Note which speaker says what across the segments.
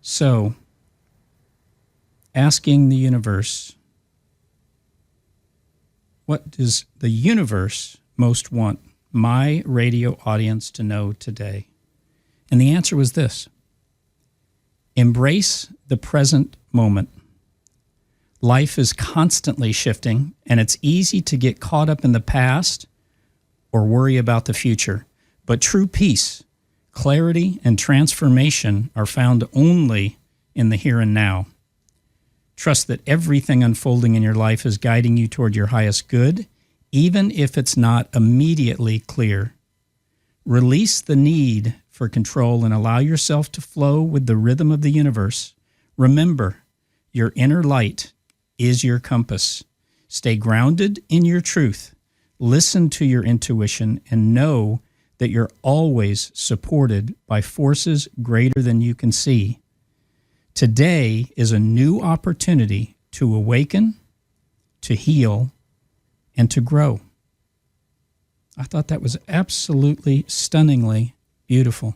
Speaker 1: So, asking the universe, what does the universe most want my radio audience to know today? And the answer was this: embrace the present moment. Life is constantly shifting, and it's easy to get caught up in the past or worry about the future. But true peace, clarity, and transformation are found only in the here and now. Trust that everything unfolding in your life is guiding you toward your highest good, even if it's not immediately clear. Release the need for control and allow yourself to flow with the rhythm of the universe. Remember, your inner light is your compass. Stay grounded in your truth. Listen to your intuition and know that you're always supported by forces greater than you can see. Today is a new opportunity to awaken, to heal, and to grow. I thought that was absolutely stunningly beautiful,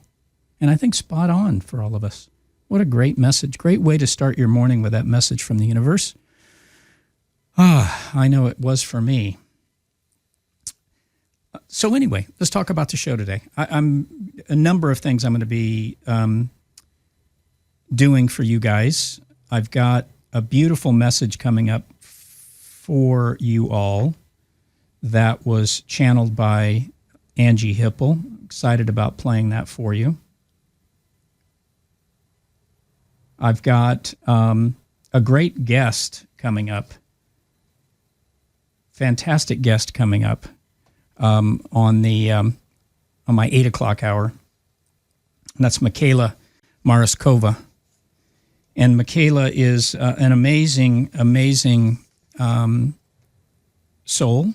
Speaker 1: and I think spot on for all of us. What a great message. Great way to start your morning with that message from the universe. I know it was for me. So anyway, let's talk about the show today. I'm a number of things I'm going to be doing for you guys. I've got a beautiful message coming up for you all that was channeled by Angie Hipple. Excited about playing that for you. I've got a great guest coming up. Fantastic guest coming up on my 8 o'clock hour. And that's Michala Masarykova. And Michala is an amazing soul.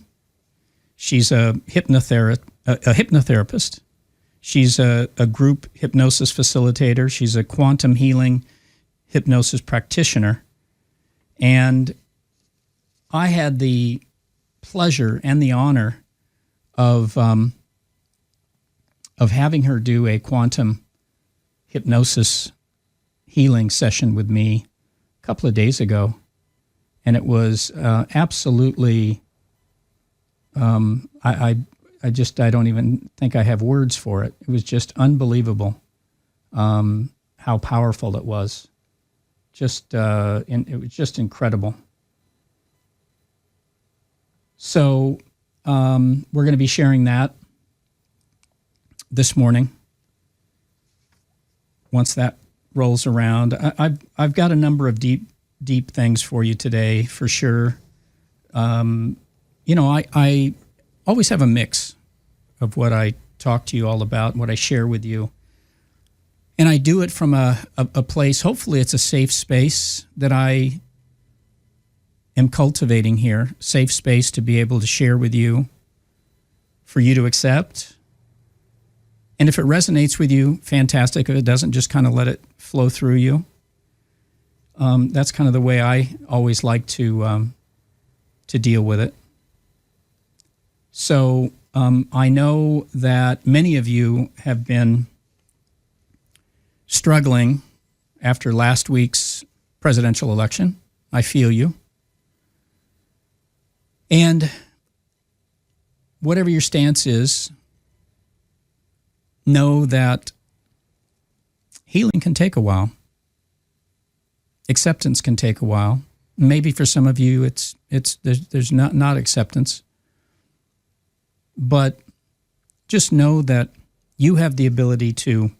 Speaker 1: She's a hypnotherapist. She's a group hypnosis facilitator. She's a quantum healing hypnosis practitioner. And I had the pleasure and the honor of having her do a quantum hypnosis healing session with me a couple of days ago. And it was absolutely, I don't even think I have words for it. It was just unbelievable how powerful it was. It was just incredible. So we're going to be sharing that this morning. Once that rolls around, I've got a number of deep things for you today for sure. I always have a mix of what I talk to you all about, what I share with you. And I do it from a place, hopefully it's a safe space that I am cultivating here, safe space to be able to share with you, for you to accept. And if it resonates with you, fantastic. If it doesn't, just kind of let it flow through you. That's kind of the way I always like to deal with it. So I know that many of you have been struggling after last week's presidential election. I feel you. And whatever your stance is, know that healing can take a while. Acceptance can take a while. Maybe for some of you, there's not acceptance. But just know that you have the ability to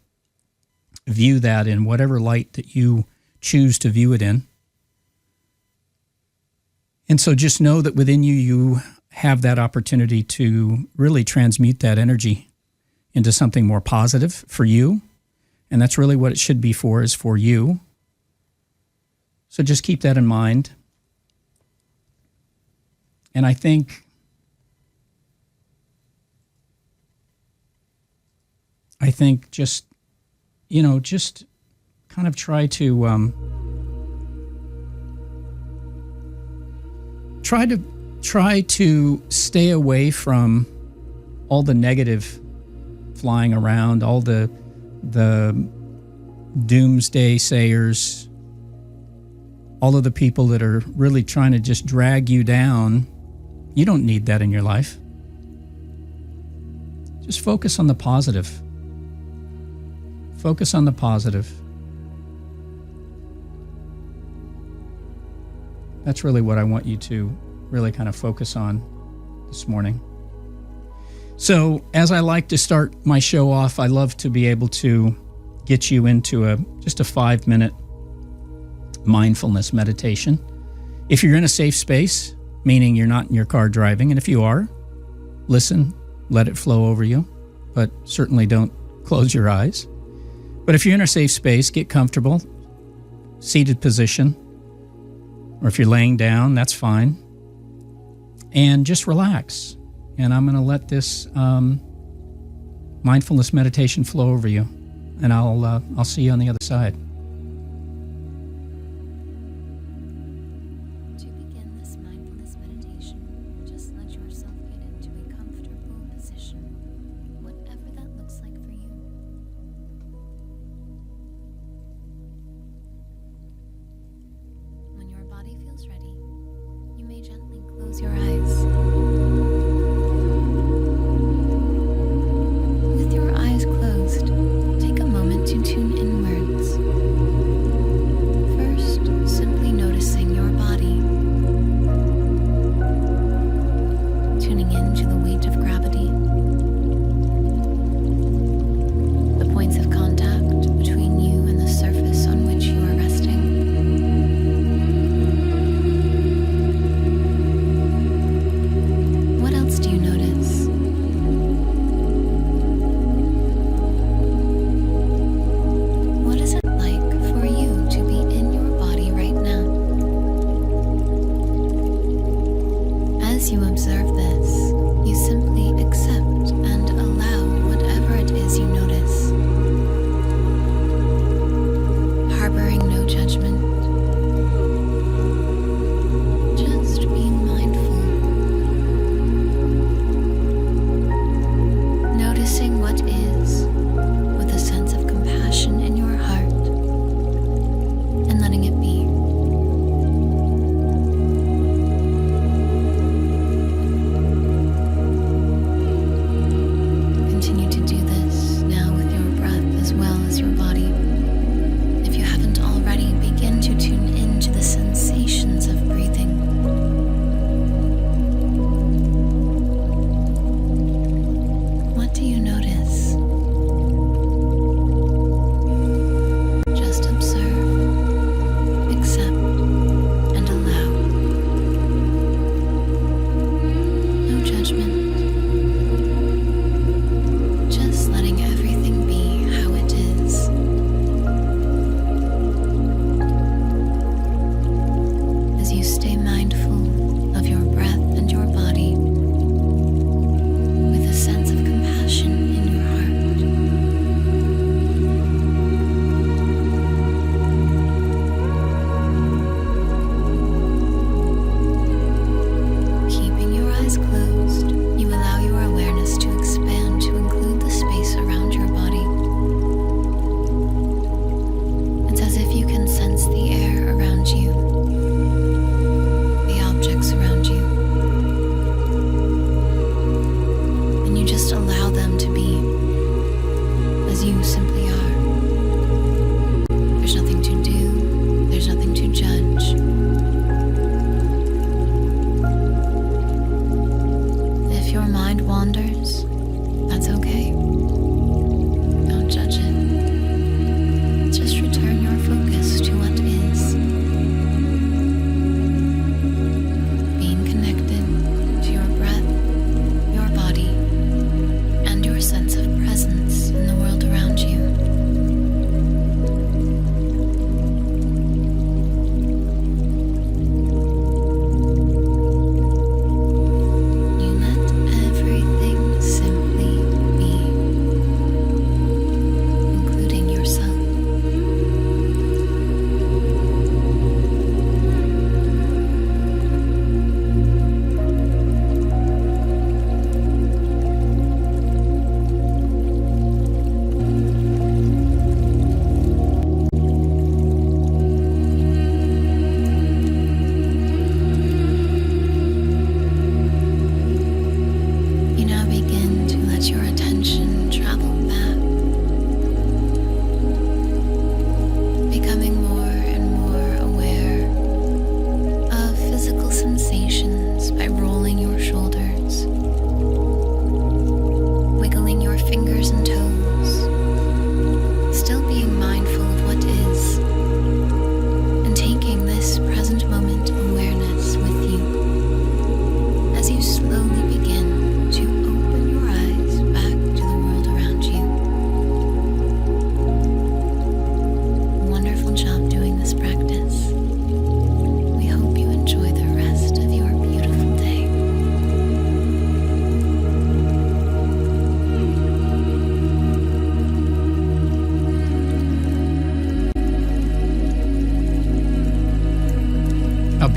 Speaker 1: view that in whatever light that you choose to view it in. And so just know that within you, you have that opportunity to really transmute that energy into something more positive for you. And that's really what it should be for, is for you. So just keep that in mind. And I think just kind of try to stay away from all the negative flying around, all the doomsday sayers, all of the people that are really trying to just drag you down. You don't need that in your life. Just focus on the positive. Focus on the positive. That's really what I want you to really kind of focus on this morning. So, as I like to start my show off, I love to be able to get you into just a 5-minute mindfulness meditation. If you're in a safe space, meaning you're not in your car driving, and if you are, listen, let it flow over you, but certainly don't close your eyes. But if you're in a safe space, get comfortable, seated position, or if you're laying down, that's fine. And just relax. And I'm going to let this mindfulness meditation flow over you. And I'll see you on the other side.
Speaker 2: To begin this mindfulness meditation, just let yourself get into a comfortable position, whatever that looks like for you. When your body feels ready, you may gently close your eyes. With your eyes closed, take a moment to tune inwards.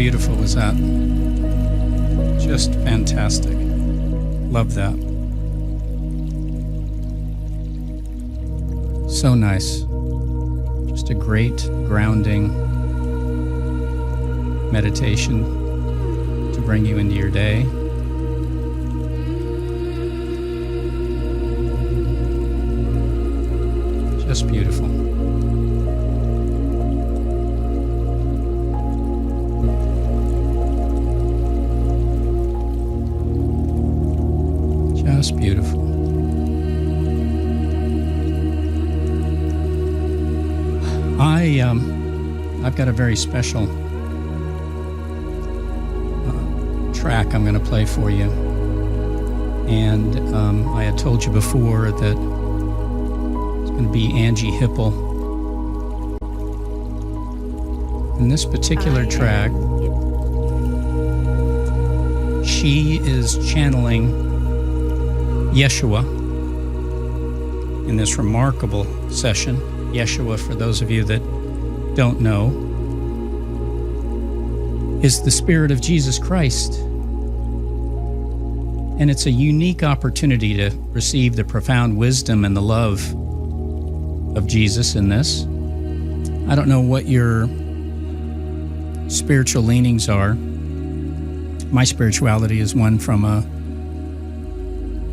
Speaker 1: beautiful was that? Just fantastic. Love that. So nice. Just a great grounding meditation to bring you into your day. Just beautiful. Just beautiful. I've got a very special track I'm going to play for you. And I had told you before that it's going to be Angie Hipple. In this particular track, she is channeling Yeshua in this remarkable session. Yeshua, for those of you that don't know, is the Spirit of Jesus Christ. And it's a unique opportunity to receive the profound wisdom and the love of Jesus in this. I don't know what your spiritual leanings are. My spirituality is one from a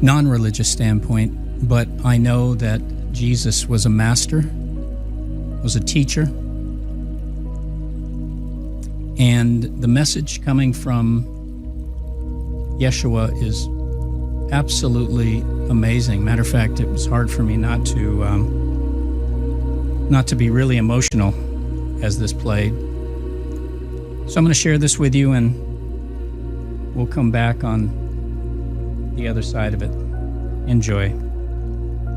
Speaker 1: non-religious standpoint, but I know that Jesus was a master, was a teacher, and the message coming from Yeshua is absolutely amazing. Matter of fact, it was hard for me not to be really emotional as this played. So I'm going to share this with you, and we'll come back on the other side of it. Enjoy.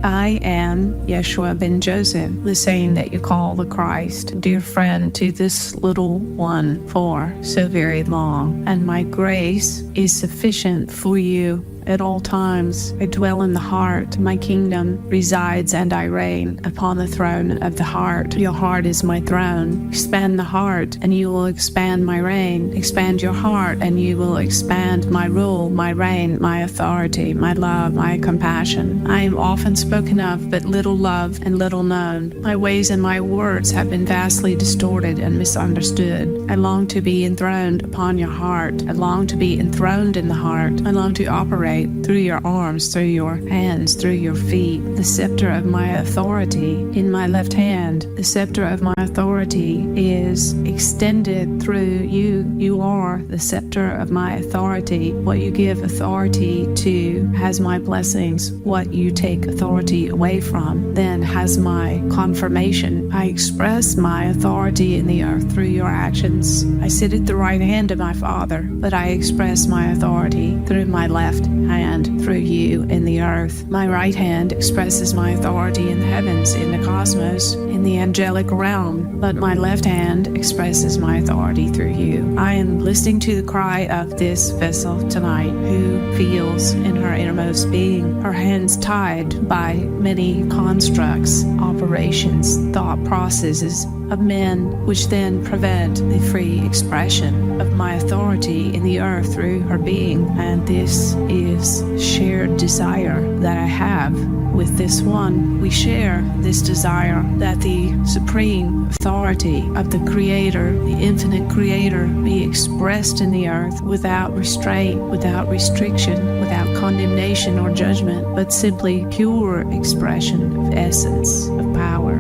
Speaker 3: I am Yeshua ben Joseph, the same that you call the Christ, dear friend to this little one for so very long. And my grace is sufficient for you at all times. I dwell in the heart. My kingdom resides and I reign upon the throne of the heart. Your heart is my throne. Expand the heart and you will expand my reign. Expand your heart and you will expand my rule, my reign, my authority, my love, my compassion. I am often spoken of, but little loved and little known. My ways and my words have been vastly distorted and misunderstood. I long to be enthroned upon your heart. I long to be enthroned in the heart. I long to operate through your arms, through your hands, through your feet. The scepter of my authority in my left hand. The scepter of my authority is extended through you. You are the scepter of my authority. What you give authority to has my blessings. What you take authority away from then has my confirmation. I express my authority in the earth through your actions. I sit at the right hand of my Father, but I express my authority through my left hand, through you in the earth. My right hand expresses my authority in the heavens, in the cosmos, in the angelic realm, but my left hand expresses my authority through you. I am listening to the cry of this vessel tonight, who feels in her innermost being her hands tied by many constructs, operations, thought processes of men, which then prevent the free expression of my authority in the earth through her being. And this is shared desire that I have with this one. We share this desire that the supreme authority of the Creator, the infinite Creator, be expressed in the earth without restraint, without restriction, without condemnation or judgment, but simply pure expression of essence, of power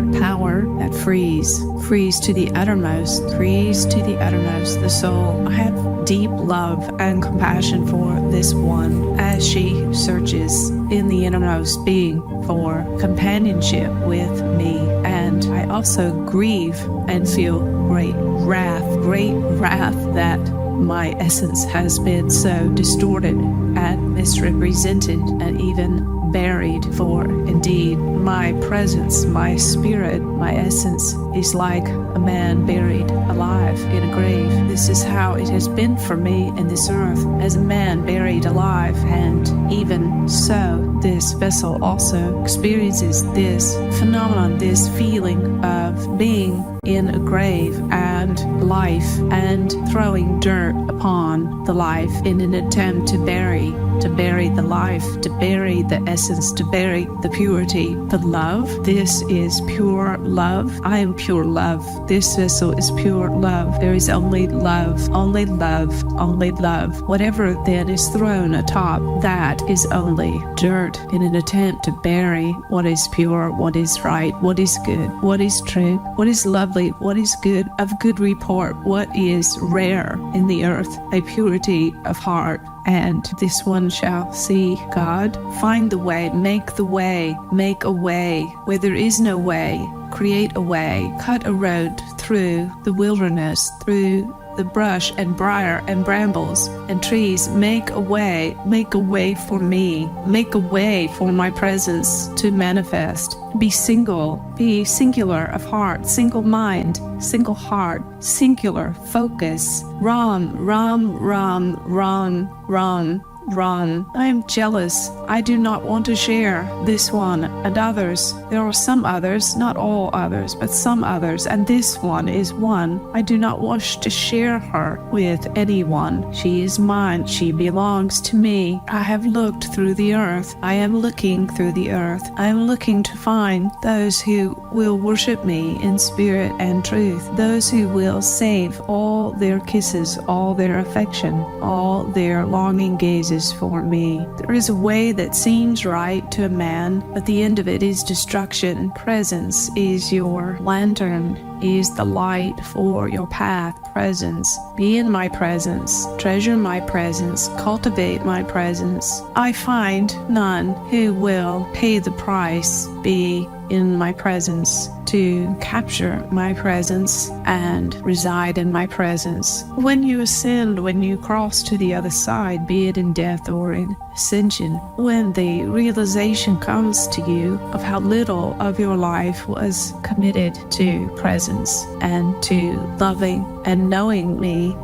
Speaker 3: that frees to the uttermost, the soul. I have deep love and compassion for this one as she searches in the innermost being for companionship with me. And I also grieve and feel great wrath that my essence has been so distorted and misrepresented and even buried. For indeed, my presence, my spirit, my essence is like a man buried alive in a grave. This is how it has been for me in this earth, as a man buried alive. And even so, this vessel also experiences this phenomenon, this feeling of being in a grave and life, and throwing dirt upon the life in an attempt to bury the life, to bury the essence, to bury the purity, the love. This is pure love. I am pure love. This vessel is pure love. There is only love, only love, only love. Whatever then is thrown atop, that is only dirt in an attempt to bury what is pure, what is right, what is good, what is true, what is lovely, what is good, of good report, what is rare in the earth, a purity of heart. And this one shall see God. Find the way, make the way, make a way where there is no way, create a way, cut a road through the wilderness, through the brush and briar and brambles and trees. Make a way for me, make a way for my presence to manifest. Be single, be singular of heart, single mind, single heart, singular focus. Run, run, run, run, run, run. I am jealous. I do not want to share this one and others. There are some others, not all others, but some others, and this one is one. I do not wish to share her with anyone. She is mine. She belongs to me. I have looked through the earth. I am looking through the earth. I am looking to find those who will worship me in spirit and truth, those who will save all their kisses, all their affection, all their longing gazes for me. There is a way that seems right to a man, but the end of it is destruction. Presence is your lantern, is the light for your path. Presence. Be in my presence. Treasure my presence. Cultivate my presence. I find none who will pay the price. Be in my presence, to capture my presence and reside in my presence. When you ascend, when you cross to the other side, be it in death or in ascension, when the realization comes to you of how little of your life was committed to presence and to loving and knowing me,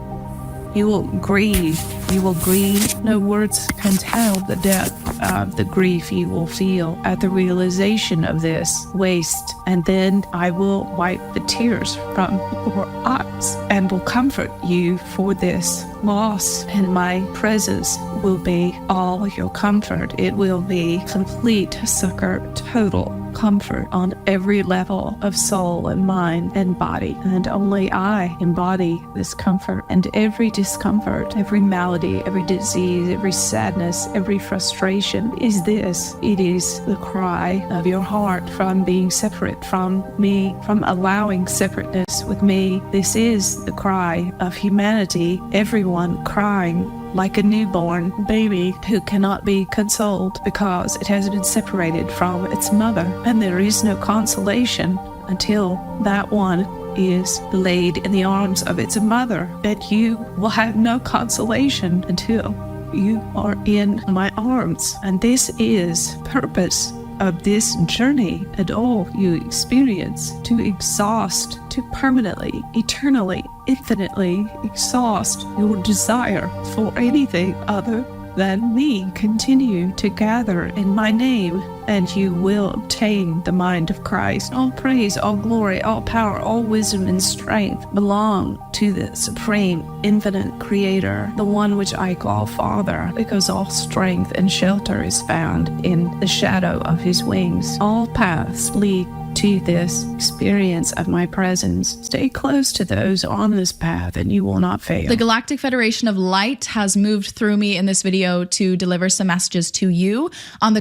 Speaker 3: you will grieve. You will grieve. No words can tell the depth of the grief you will feel at the realization of this waste. And then I will wipe the tears from your eyes and will comfort you for this loss. And my presence will be all your comfort. It will be complete succor, total comfort on every level of soul and mind and body. And only I embody this comfort. And every discomfort, every malady, every disease, every sadness, every frustration is this. It is the cry of your heart from being separate from me, from allowing separateness with me. This is the cry of humanity, everyone crying like a newborn baby who cannot be consoled because it has been separated from its mother. And there is no consolation until that one is laid in the arms of its mother. That you will have no consolation until you are in my arms. And this is purpose of this journey and all you experience, to exhaust, to permanently, eternally, infinitely exhaust your desire for anything other than me. Continue to gather in my name, and you will obtain the mind of Christ. All praise, all glory, all power, all wisdom and strength belong to the supreme, infinite Creator, the one which I call Father, because all strength and shelter is found in the shadow of his wings. All paths lead to this experience of my presence. Stay close to those on this path and you will not fail.
Speaker 4: The Galactic Federation of Light has moved through me in this video to deliver some messages to you on the...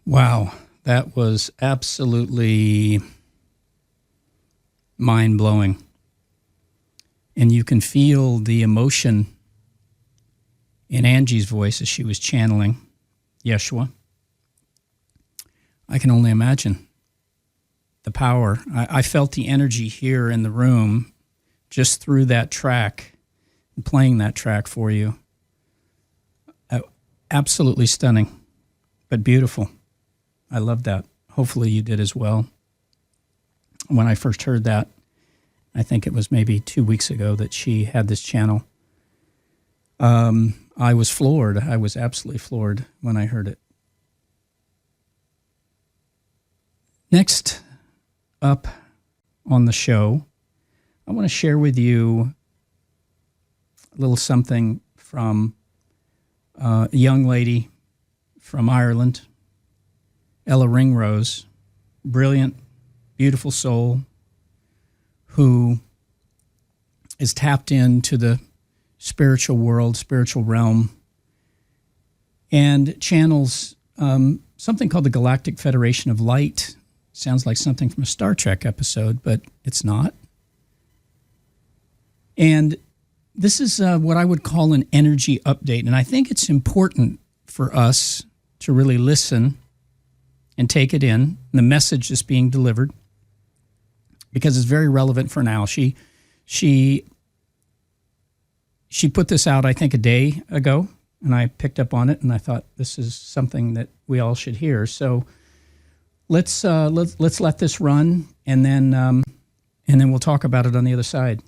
Speaker 1: Wow, that was absolutely mind-blowing. And you can feel the emotion in Angie's voice as she was channeling Yeshua. I can only imagine the power. I felt the energy here in the room just through that track and playing that track for you. Absolutely stunning. but beautiful. I love that. Hopefully you did as well. When I first heard that, I think it was maybe 2 weeks ago that she had this channel. I was floored. I was absolutely floored when I heard it. Next up on the show, I want to share with you a little something from a young lady from Ireland, Ella Ringrose, brilliant, beautiful soul who is tapped into the spiritual world, spiritual realm, and channels something called the Galactic Federation of Light. Sounds like something from a Star Trek episode, but it's not. And this is what I would call an energy update. And I think it's important for us to really listen and take it in, the message that's being delivered, because it's very relevant for now. She put this out, I think, a day ago, and I picked up on it, and I thought this is something that we all should hear. So let's let this run, and then we'll talk about it on the other side.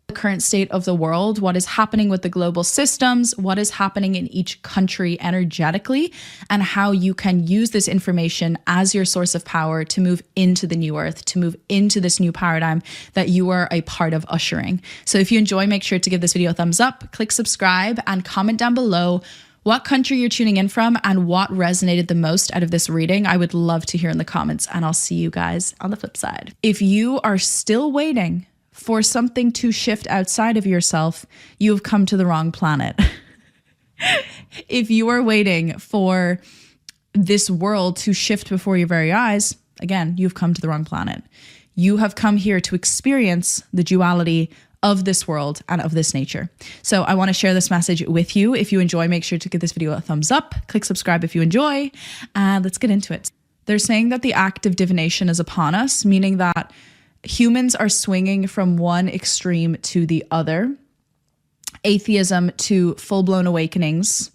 Speaker 4: The current state of the world, what is happening with the global systems, what is happening in each country energetically, and how you can use this information as your source of power to move into the new earth, to move into this new paradigm that you are a part of ushering. So if you enjoy, make sure to give this video a thumbs up, click subscribe, and comment down below what country you're tuning in from and what resonated the most out of this reading. I would love to hear in the comments, and I'll see you guys on the flip side. If you are still waiting for something to shift outside of yourself, you have come to the wrong planet. If you are waiting for this world to shift before your very eyes, again, you've come to the wrong planet. You have come here to experience the duality of this world and of this nature. So I want to share this message with you. If you enjoy, make sure to give this video a thumbs up, click subscribe if you enjoy, and let's get into it. They're saying that the act of divination is upon us, meaning that humans are swinging from one extreme to the other, atheism to full-blown awakenings,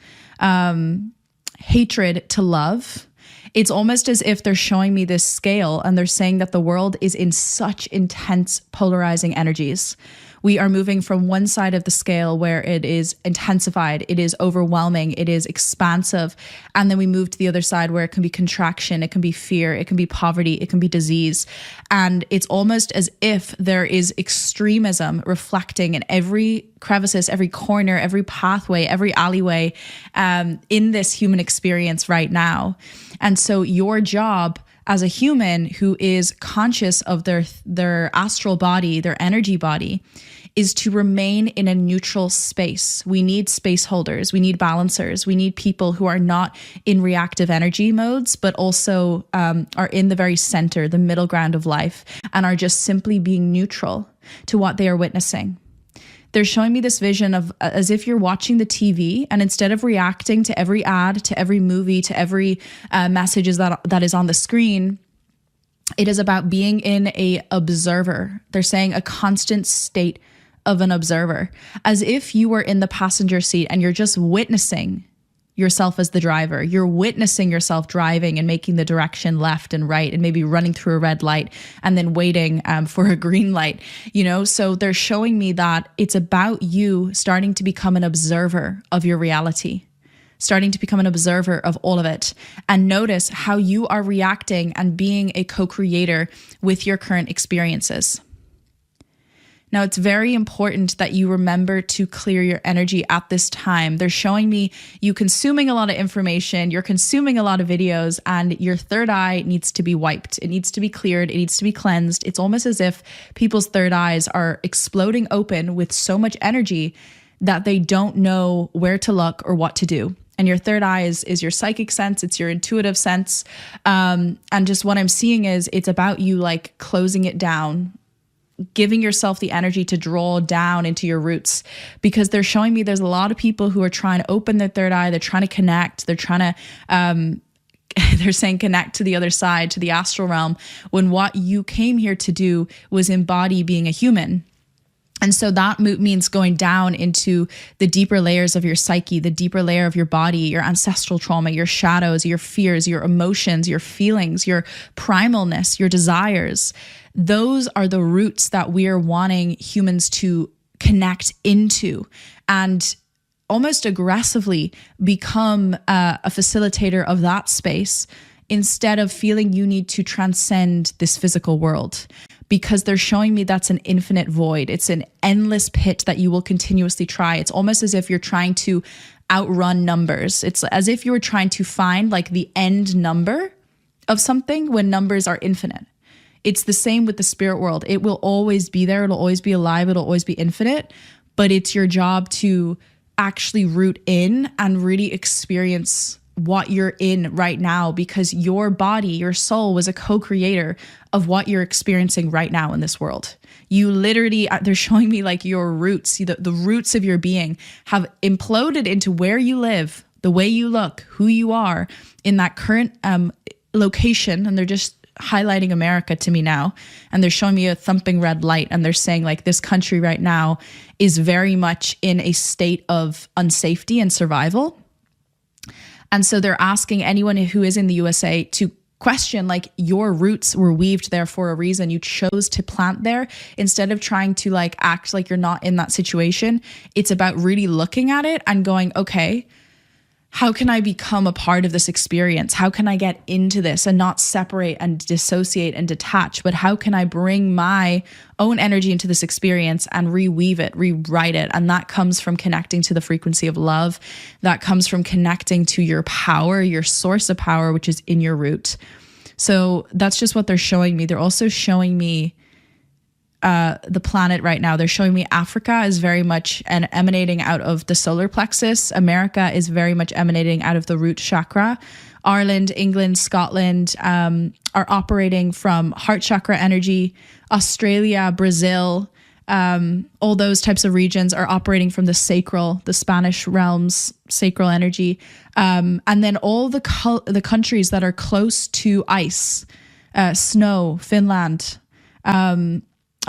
Speaker 4: hatred to love. It's almost as if they're showing me this scale, and they're saying that the world is in such intense polarizing energies. We are moving from one side of the scale where it is intensified, it is overwhelming, it is expansive. And then we move to the other side where it can be contraction, it can be fear, it can be poverty, it can be disease. And it's almost as if there is extremism reflecting in every crevices, every corner, every pathway, every alleyway in this human experience right now. And so your job as a human who is conscious of their astral body, their energy body, is to remain in a neutral space. We need space holders, we need balancers, we need people who are not in reactive energy modes, but also are in the very center, the middle ground of life, and are just simply being neutral to what they are witnessing. They're showing me this vision of as if you're watching the TV, and instead of reacting to every ad, to every movie, to every messages that is on the screen, it is about being in a observer. They're saying a constant state of an observer, as if you were in the passenger seat and you're just witnessing yourself as the driver. You're witnessing yourself driving and making the direction left and right, and maybe running through a red light and then waiting for a green light, you know? So they're showing me that it's about you starting to become an observer of your reality, starting to become an observer of all of it, and notice how you are reacting and being a co-creator with your current experiences. Now, it's very important that you remember to clear your energy at this time. They're showing me you consuming a lot of information, you're consuming a lot of videos, and your third eye needs to be wiped. It needs to be cleared. It needs to be cleansed. It's almost as if people's third eyes are exploding open with so much energy that they don't know where to look or what to do. And your third eye is your psychic sense. It's your intuitive sense. And just what I'm seeing is it's about you like closing it down, giving yourself the energy to draw down into your roots, because they're showing me there's a lot of people who are trying to open their third eye. They're trying to connect. They're trying to, they're saying connect to the other side, to the astral realm, when what you came here to do was embody being a human. And so that means going down into the deeper layers of your psyche, the deeper layer of your body, your ancestral trauma, your shadows, your fears, your emotions, your feelings, your primalness, your desires. Those are the roots that we are wanting humans to connect into and almost aggressively become a facilitator of that space instead of feeling you need to transcend this physical world. Because they're showing me that's an infinite void. It's an endless pit that you will continuously try. It's almost as if you're trying to outrun numbers. It's as if you were trying to find like the end number of something when numbers are infinite. It's the same with the spirit world. It will always be there. It'll always be alive. It'll always be infinite. But it's your job to actually root in and really experience what you're in right now, because your body, your soul was a co-creator of what you're experiencing right now in this world. You literally, they're showing me like your roots, the roots of your being have imploded into where you live, the way you look, who you are in that current location. And they're just highlighting America to me now. And they're showing me a thumping red light. And they're saying like this country right now is very much in a state of unsafety and survival. And so they're asking anyone who is in the USA to question, like, your roots were weaved there for a reason. You chose to plant there instead of trying to like act like you're not in that situation. It's about really looking at it and going, okay, how can I become a part of this experience? How can I get into this and not separate and dissociate and detach? But how can I bring my own energy into this experience and reweave it, rewrite it? And that comes from connecting to the frequency of love. That comes from connecting to your power, your source of power, which is in your root. So that's just what they're showing me. They're also showing me the planet right now. They're showing me Africa is very much emanating out of the solar plexus. America is very much emanating out of the root chakra. Ireland, England, Scotland are operating from heart chakra energy. Australia, Brazil, all those types of regions are operating from the sacral, the Spanish realms, sacral energy. And then all the countries that are close to ice, snow, Finland,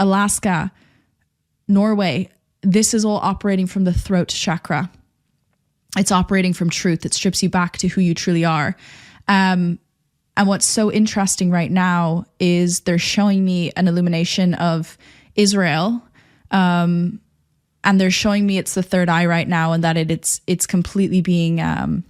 Speaker 4: Alaska, Norway, this is all operating from the throat chakra. It's operating from truth. It strips you back to who you truly are. And what's so interesting right now is they're showing me an illumination of Israel. And they're showing me it's the third eye right now, and that it's completely being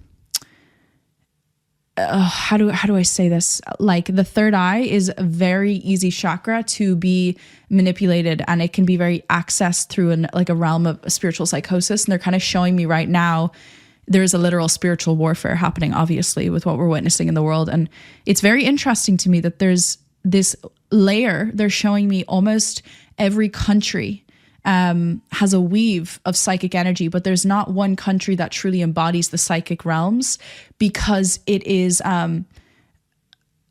Speaker 4: how do I say this? Like, the third eye is a very easy chakra to be manipulated, and it can be very accessed through a realm of spiritual psychosis. And they're kind of showing me right now there's a literal spiritual warfare happening, obviously, with what we're witnessing in the world. And it's very interesting to me that there's this layer. They're showing me almost every country has a weave of psychic energy, but there's not one country that truly embodies the psychic realms, because it is a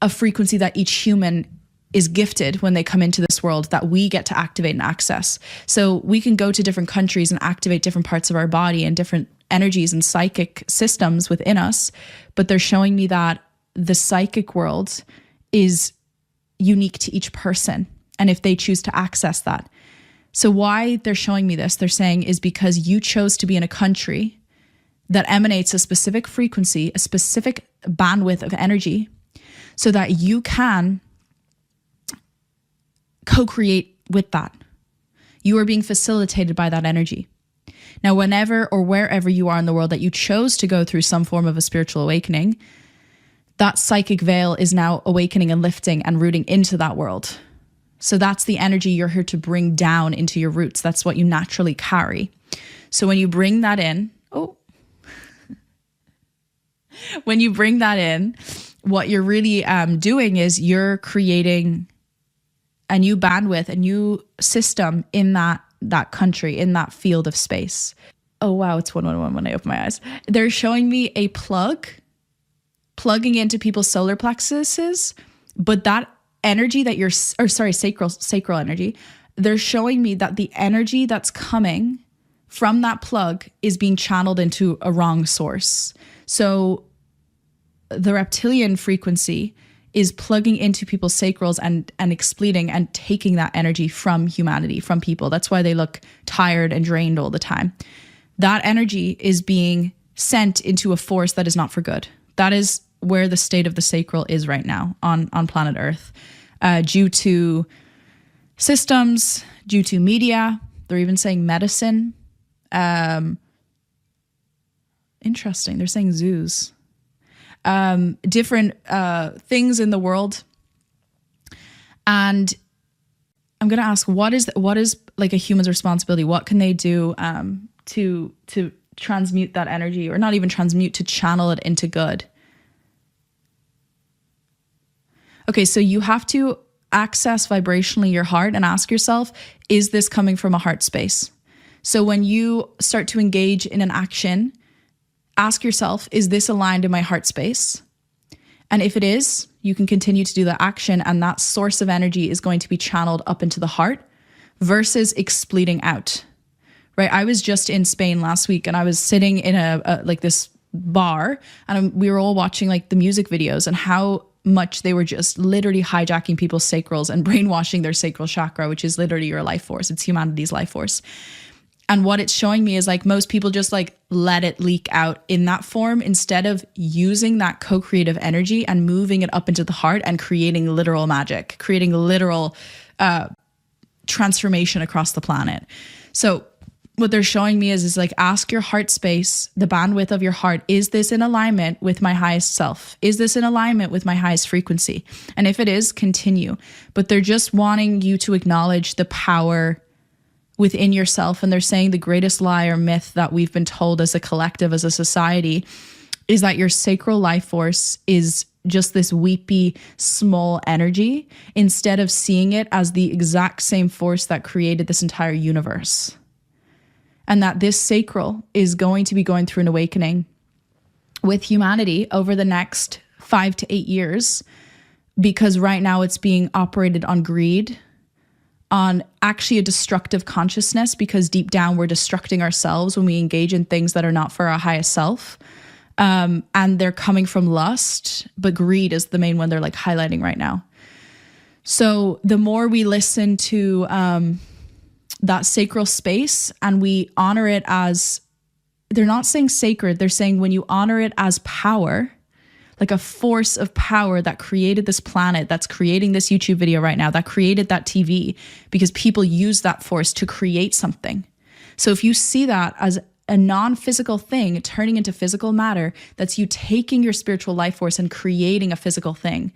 Speaker 4: frequency that each human is gifted when they come into this world that we get to activate and access. So we can go to different countries and activate different parts of our body and different energies and psychic systems within us, but they're showing me that the psychic world is unique to each person, and if they choose to access that. So why they're showing me this, they're saying, is because you chose to be in a country that emanates a specific frequency, a specific bandwidth of energy, so that you can co-create with that. You are being facilitated by that energy. Now, whenever or wherever you are in the world that you chose to go through some form of a spiritual awakening, that psychic veil is now awakening and lifting and rooting into that world. So that's the energy you're here to bring down into your roots. That's what you naturally carry. So when you bring that in, what you're really doing is you're creating a new bandwidth, a new system in that country, in that field of space. Oh, wow, it's 111 when I open my eyes. They're showing me a plugging into people's solar plexuses, but that energy that sacral energy, they're showing me that the energy that's coming from that plug is being channeled into a wrong source. So the reptilian frequency is plugging into people's sacrals and expleting and taking that energy from humanity, from people. That's why they look tired and drained all the time. That energy is being sent into a force that is not for good. That is where the state of the sacral is right now on planet Earth, due to systems, due to media. They're even saying medicine. Interesting. They're saying zoos. Different things in the world. And I'm going to ask, what is like a human's responsibility? What can they do to transmute that energy, or not even transmute, to channel it into good? Okay, so you have to access vibrationally your heart and ask yourself, is this coming from a heart space? So when you start to engage in an action, ask yourself, is this aligned in my heart space? And if it is, you can continue to do the action, and that source of energy is going to be channeled up into the heart versus expleting out, right? I was just in Spain last week, and I was sitting in a like this bar, and we were all watching like the music videos and how much they were just literally hijacking people's sacrals and brainwashing their sacral chakra, which is literally your life force. It's humanity's life force. And what it's showing me is like most people just like let it leak out in that form instead of using that co-creative energy and moving it up into the heart and creating literal magic, creating literal transformation across the planet. So what they're showing me is like, ask your heart space, the bandwidth of your heart. Is this in alignment with my highest self? Is this in alignment with my highest frequency? And if it is, continue. But they're just wanting you to acknowledge the power within yourself. And they're saying the greatest lie or myth that we've been told as a collective, as a society, is that your sacral life force is just this weepy, small energy, instead of seeing it as the exact same force that created this entire universe. And that this sacral is going to be going through an awakening with humanity over the next 5 to 8 years, because right now it's being operated on greed, on actually a destructive consciousness, because deep down we're destructing ourselves when we engage in things that are not for our highest self. And they're coming from lust, but greed is the main one they're like highlighting right now. So the more we listen to that sacral space and we honor it as, they're not saying sacred, they're saying when you honor it as power, like a force of power that created this planet, that's creating this YouTube video right now, that created that TV, because people use that force to create something. So if you see that as a non-physical thing turning into physical matter, that's you taking your spiritual life force and creating a physical thing.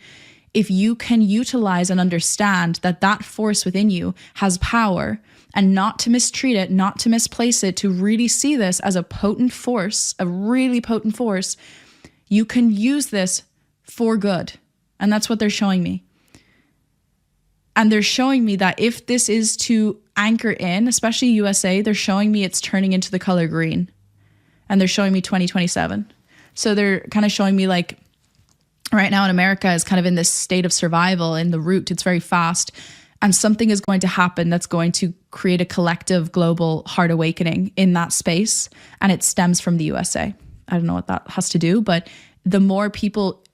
Speaker 4: If you can utilize and understand that that force within you has power, and not to mistreat it, not to misplace it, to really see this as a potent force, a really potent force, you can use this for good. And that's what they're showing me. And they're showing me that if this is to anchor in, especially USA, they're showing me it's turning into the color green. And they're showing me 2027. So they're kind of showing me like right now in America is kind of in this state of survival in the root. It's very fast. And something is going to happen that's going to create a collective global heart awakening in that space. And it stems from the USA. I don't know what that has to do, but the more people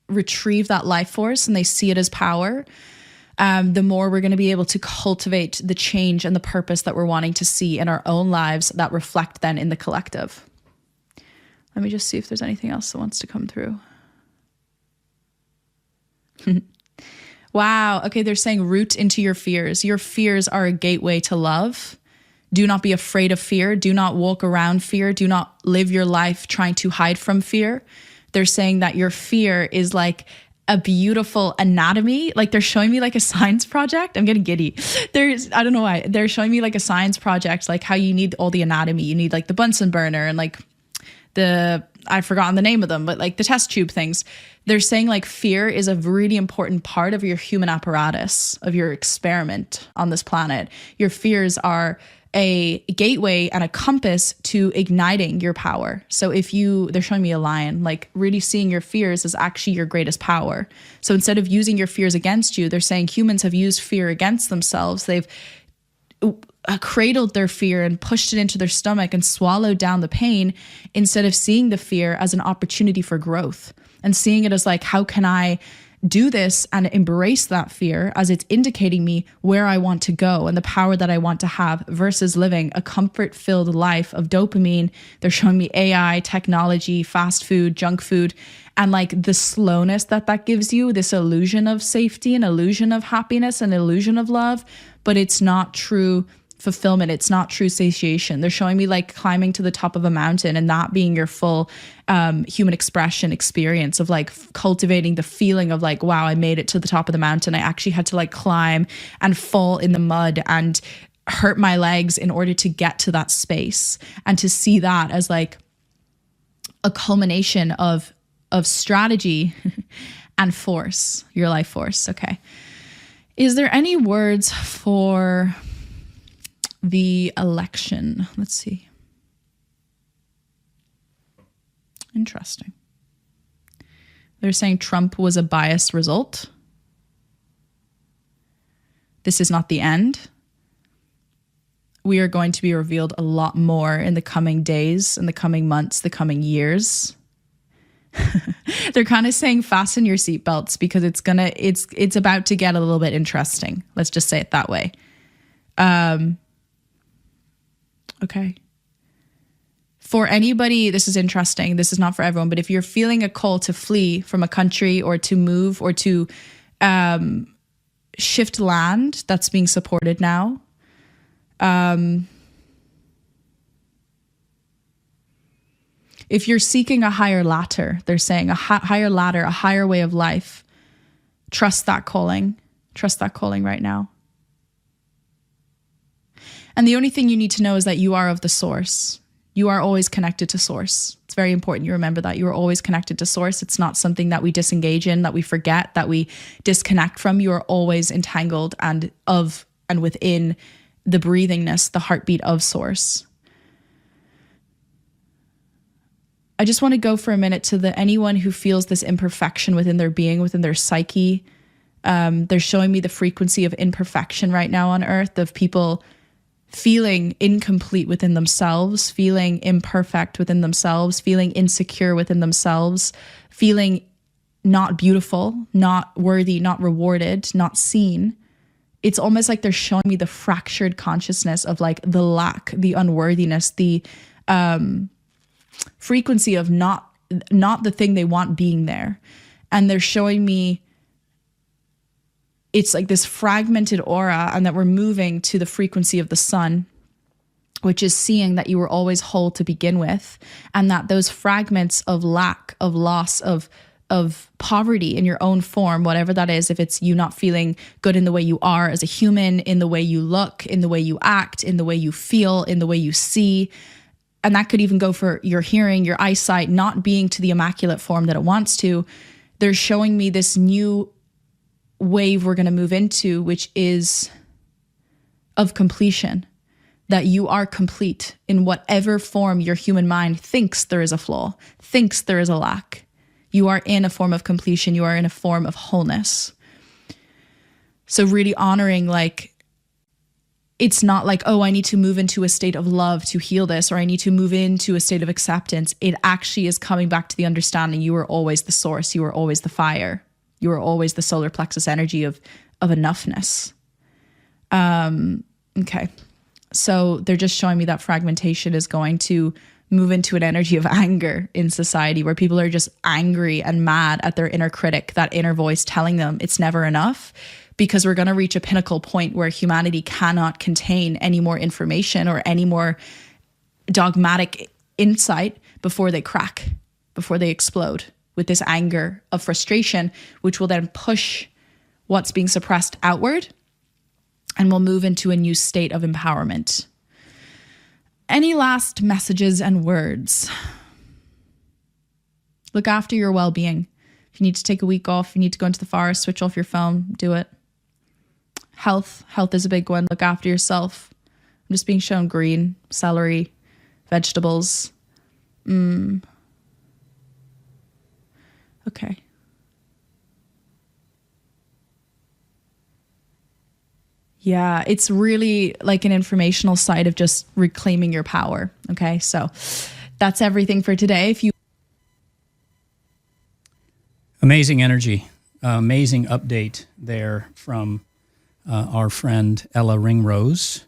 Speaker 4: retrieve that life force and they see it as power, the more we're going to be able to cultivate the change and the purpose that we're wanting to see in our own lives that reflect then in the collective. Let me just see if there's anything else that wants to come through. Wow. Okay, they're saying root into your fears. Your fears are a gateway to love. Do not be afraid of fear. Do not walk around fear. Do not live your life trying to hide from fear. They're saying that your fear is like a beautiful anatomy. Like they're showing me like a science project. I'm getting giddy. I don't know why. They're showing me like a science project, like how you need all the anatomy. You need like the Bunsen burner and like I've forgotten the name of them, but like the test tube things. They're saying like fear is a really important part of your human apparatus, of your experiment on this planet. Your fears are a gateway and a compass to igniting your power. So they're showing me a lion, like really seeing your fears as actually your greatest power. So instead of using your fears against you, they're saying humans have used fear against themselves. They've cradled their fear and pushed it into their stomach and swallowed down the pain, instead of seeing the fear as an opportunity for growth and seeing it as like, how can I do this and embrace that fear as it's indicating me where I want to go and the power that I want to have, versus living a comfort-filled life of dopamine. They're showing me AI, technology, fast food, junk food, and like the slowness that gives you, this illusion of safety, an illusion of happiness, an illusion of love, but it's not true fulfillment. It's not true satiation. They're showing me like climbing to the top of a mountain and that being your full human expression experience of like cultivating the feeling of like, wow, I made it to the top of the mountain. I actually had to like climb and fall in the mud and hurt my legs in order to get to that space, and to see that as like a culmination of strategy and force, your life force. Okay. Is there any words for the election? Let's see. Interesting. They're saying Trump was a biased result. This is not the end. We are going to be revealed a lot more in the coming days, in the coming months, the coming years. They're kind of saying fasten your seatbelts because it's about to get a little bit interesting. Let's just say it that way. Okay. For anybody, this is interesting. This is not for everyone, but if you're feeling a call to flee from a country or to move or to shift land, that's being supported now. If you're seeking a higher ladder, they're saying a higher ladder, a higher way of life, trust that calling. Trust that calling right now. And the only thing you need to know is that you are of the source. You are always connected to source. It's very important you remember that. You are always connected to source. It's not something that we disengage in, that we forget, that we disconnect from. You are always entangled and within the breathingness, the heartbeat of source. I just want to go for a minute to anyone who feels this imperfection within their being, within their psyche. They're showing me the frequency of imperfection right now on earth, of people feeling incomplete within themselves, feeling imperfect within themselves, feeling insecure within themselves, feeling not beautiful, not worthy, not rewarded, not seen. It's almost like they're showing me the fractured consciousness of like the lack, the unworthiness, the frequency of not the thing they want being there. And they're showing me it's like this fragmented aura, and that we're moving to the frequency of the sun, which is seeing that you were always whole to begin with, and that those fragments of lack, of loss, of poverty in your own form, whatever that is, if it's you not feeling good in the way you are as a human, in the way you look, in the way you act, in the way you feel, in the way you see, and that could even go for your hearing, your eyesight, not being to the immaculate form that it wants to. They're showing me this new wave we're going to move into, which is of completion, that you are complete in whatever form your human mind thinks there is a flaw, thinks there is a lack. You are in a form of completion. You are in a form of wholeness. So really honoring, like, it's not like, oh, I need to move into a state of love to heal this, or I need to move into a state of acceptance. It actually is coming back to the understanding you are always the source. You are always the fire. You are always the solar plexus energy of enoughness. Okay. So they're just showing me that fragmentation is going to move into an energy of anger in society, where people are just angry and mad at their inner critic, that inner voice telling them it's never enough, because we're going to reach a pinnacle point where humanity cannot contain any more information or any more dogmatic insight before they crack, before they explode with this anger of frustration, which will then push what's being suppressed outward, and we'll move into a new state of empowerment. Any last messages and words? Look after your well-being. If you need to take a week off, you need to go into the forest, switch off your phone, do it. Health is a big one. Look after yourself. I'm just being shown green, celery, vegetables. Okay. Yeah, it's really like an informational side of just reclaiming your power. Okay, so that's everything for today. If you
Speaker 1: amazing energy. amazing update there from our friend Ella Ringrose.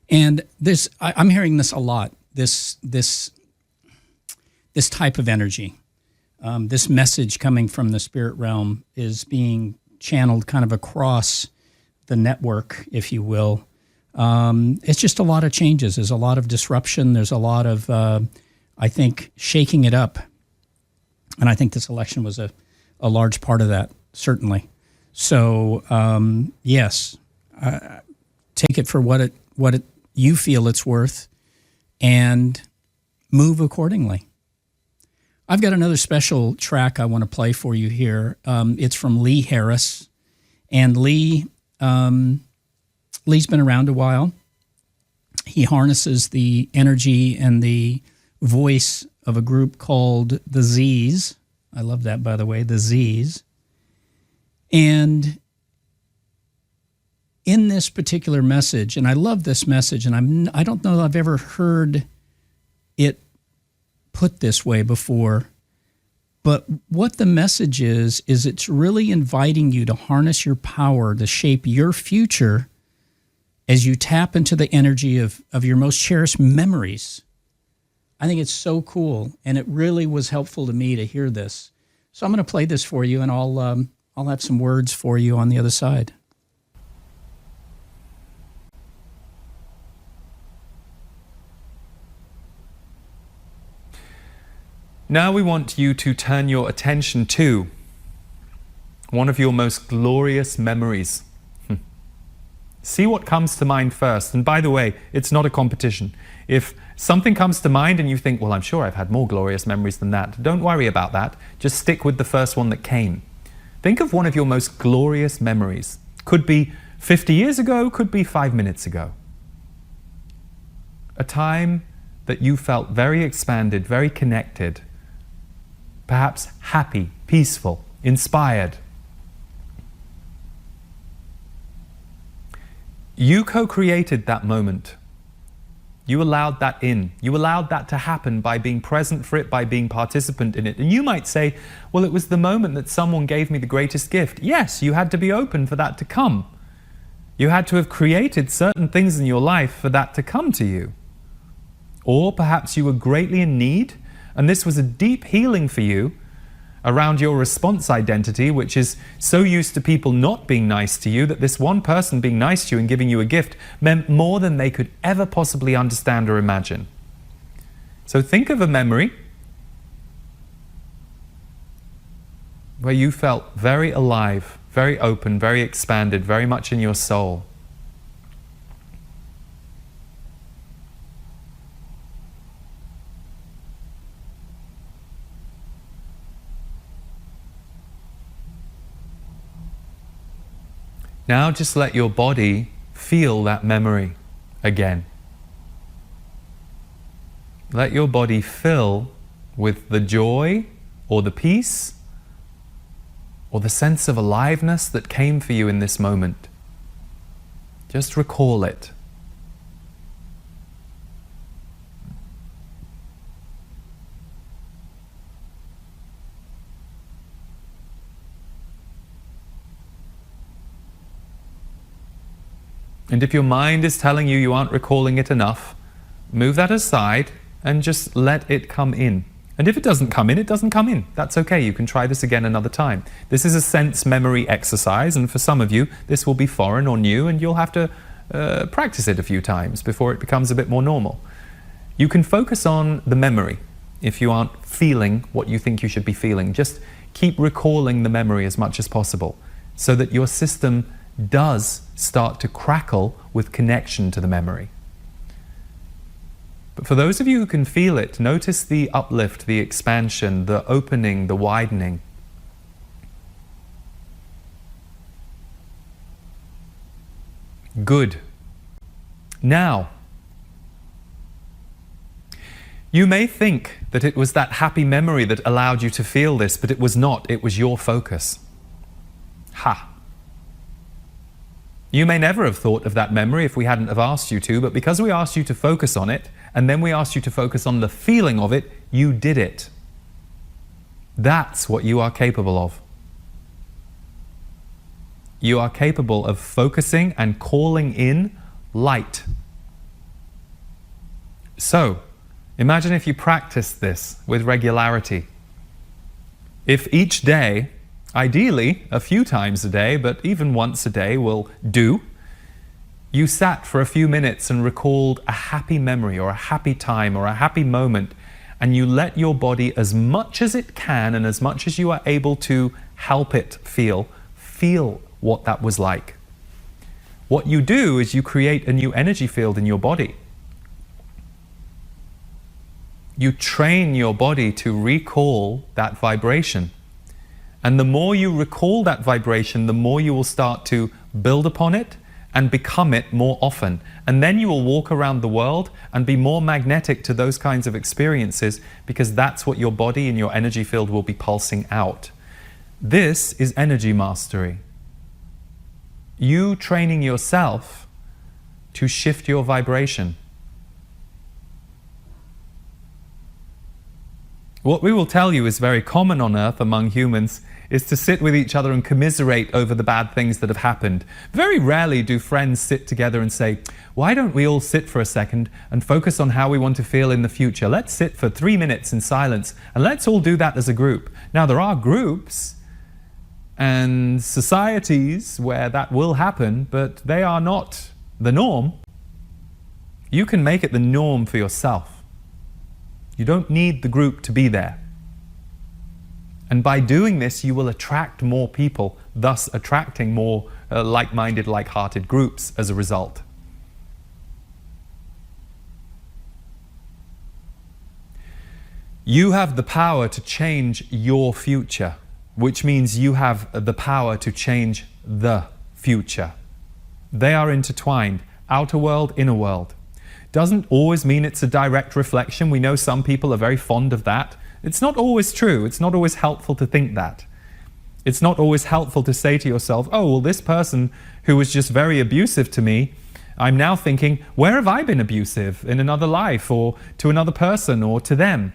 Speaker 1: And this, I'm hearing this a lot, this type of energy. This message coming from the spirit realm is being channeled kind of across the network, if you will. It's just a lot of changes. There's a lot of disruption. There's a lot of, I think, shaking it up. And I think this election was a large part of that, certainly. So, yes, take it for what you feel it's worth and move accordingly. I've got another special track I want to play for you here. It's from Lee Harris. And Lee's been around a while. He harnesses the energy and the voice of a group called the Z's. I love that, by the way, the Z's. And in this particular message, and I love this message, and I don't know that I've ever heard it put this way before, but what the message is it's really inviting you to harness your power to shape your future as you tap into the energy of your most cherished memories. I think it's so cool, and it really was helpful to me to hear this. So I'm going to play this for you, and I'll have some words for you on the other side.
Speaker 5: Now we want you to turn your attention to one of your most glorious memories. See what comes to mind first. And by the way, it's not a competition. If something comes to mind and you think, well, I'm sure I've had more glorious memories than that, don't worry about that. Just stick with the first one that came. Think of one of your most glorious memories. Could be 50 years ago, could be 5 minutes ago. A time that you felt very expanded, very connected, perhaps happy, peaceful, inspired. You co-created that moment. You allowed that in. You allowed that to happen by being present for it, by being participant in it. And you might say, well, it was the moment that someone gave me the greatest gift. Yes, you had to be open for that to come. You had to have created certain things in your life for that to come to you. Or perhaps you were greatly in need, and this was a deep healing for you around your response identity, which is so used to people not being nice to you that this one person being nice to you and giving you a gift meant more than they could ever possibly understand or imagine. So think of a memory where you felt very alive, very open, very expanded, very much in your soul. Now just let your body feel that memory again. Let your body fill with the joy or the peace or the sense of aliveness that came for you in this moment. Just recall it. And if your mind is telling you you aren't recalling it enough, move that aside and just let it come in. And if it doesn't come in, it doesn't come in. That's okay. You can try this again another time. This is a sense memory exercise, and for some of you, this will be foreign or new, and you'll have to practice it a few times before it becomes a bit more normal. You can focus on the memory if you aren't feeling what you think you should be feeling. Just keep recalling the memory as much as possible so that your system does start to crackle with connection to the memory. But for those of you who can feel it, notice the uplift, the expansion, the opening, the widening. Good. Now, you may think that it was that happy memory that allowed you to feel this, but it was not. It was your focus. Ha! You may never have thought of that memory if we hadn't have asked you to, but because we asked you to focus on it, and then we asked you to focus on the feeling of it, you did it. That's what you are capable of. you are capable of focusing and calling in light. So, imagine if you practice this with regularity. If each day, ideally a few times a day, but even once a day will do, you sat for a few minutes and recalled a happy memory or a happy time or a happy moment, and you let your body, as much as it can and as much as you are able to help it feel what that was like. What you do is you create a new energy field in your body. You train your body to recall that vibration. And the more you recall that vibration, the more you will start to build upon it and become it more often. And then you will walk around the world and be more magnetic to those kinds of experiences, because that's what your body and your energy field will be pulsing out. This is energy mastery. You training yourself to shift your vibration. What we will tell you is very common on Earth among humans is to sit with each other and commiserate over the bad things that have happened. Very rarely do friends sit together and say, why don't we all sit for a second and focus on how we want to feel in the future? Let's sit for 3 minutes in silence and let's all do that as a group. Now, there are groups and societies where that will happen, but they are not the norm. You can make it the norm for yourself. You don't need the group to be there. And by doing this, you will attract more people, thus attracting more like-minded, like-hearted groups as a result. You have the power to change your future, which means you have the power to change the future. They are intertwined, outer world, inner world. Doesn't always mean it's a direct reflection. We know some people are very fond of that. It's not always true. It's not always helpful to think that. It's not always helpful to say to yourself, oh, well, this person who was just very abusive to me, I'm now thinking, where have I been abusive in another life, or to another person, or to them?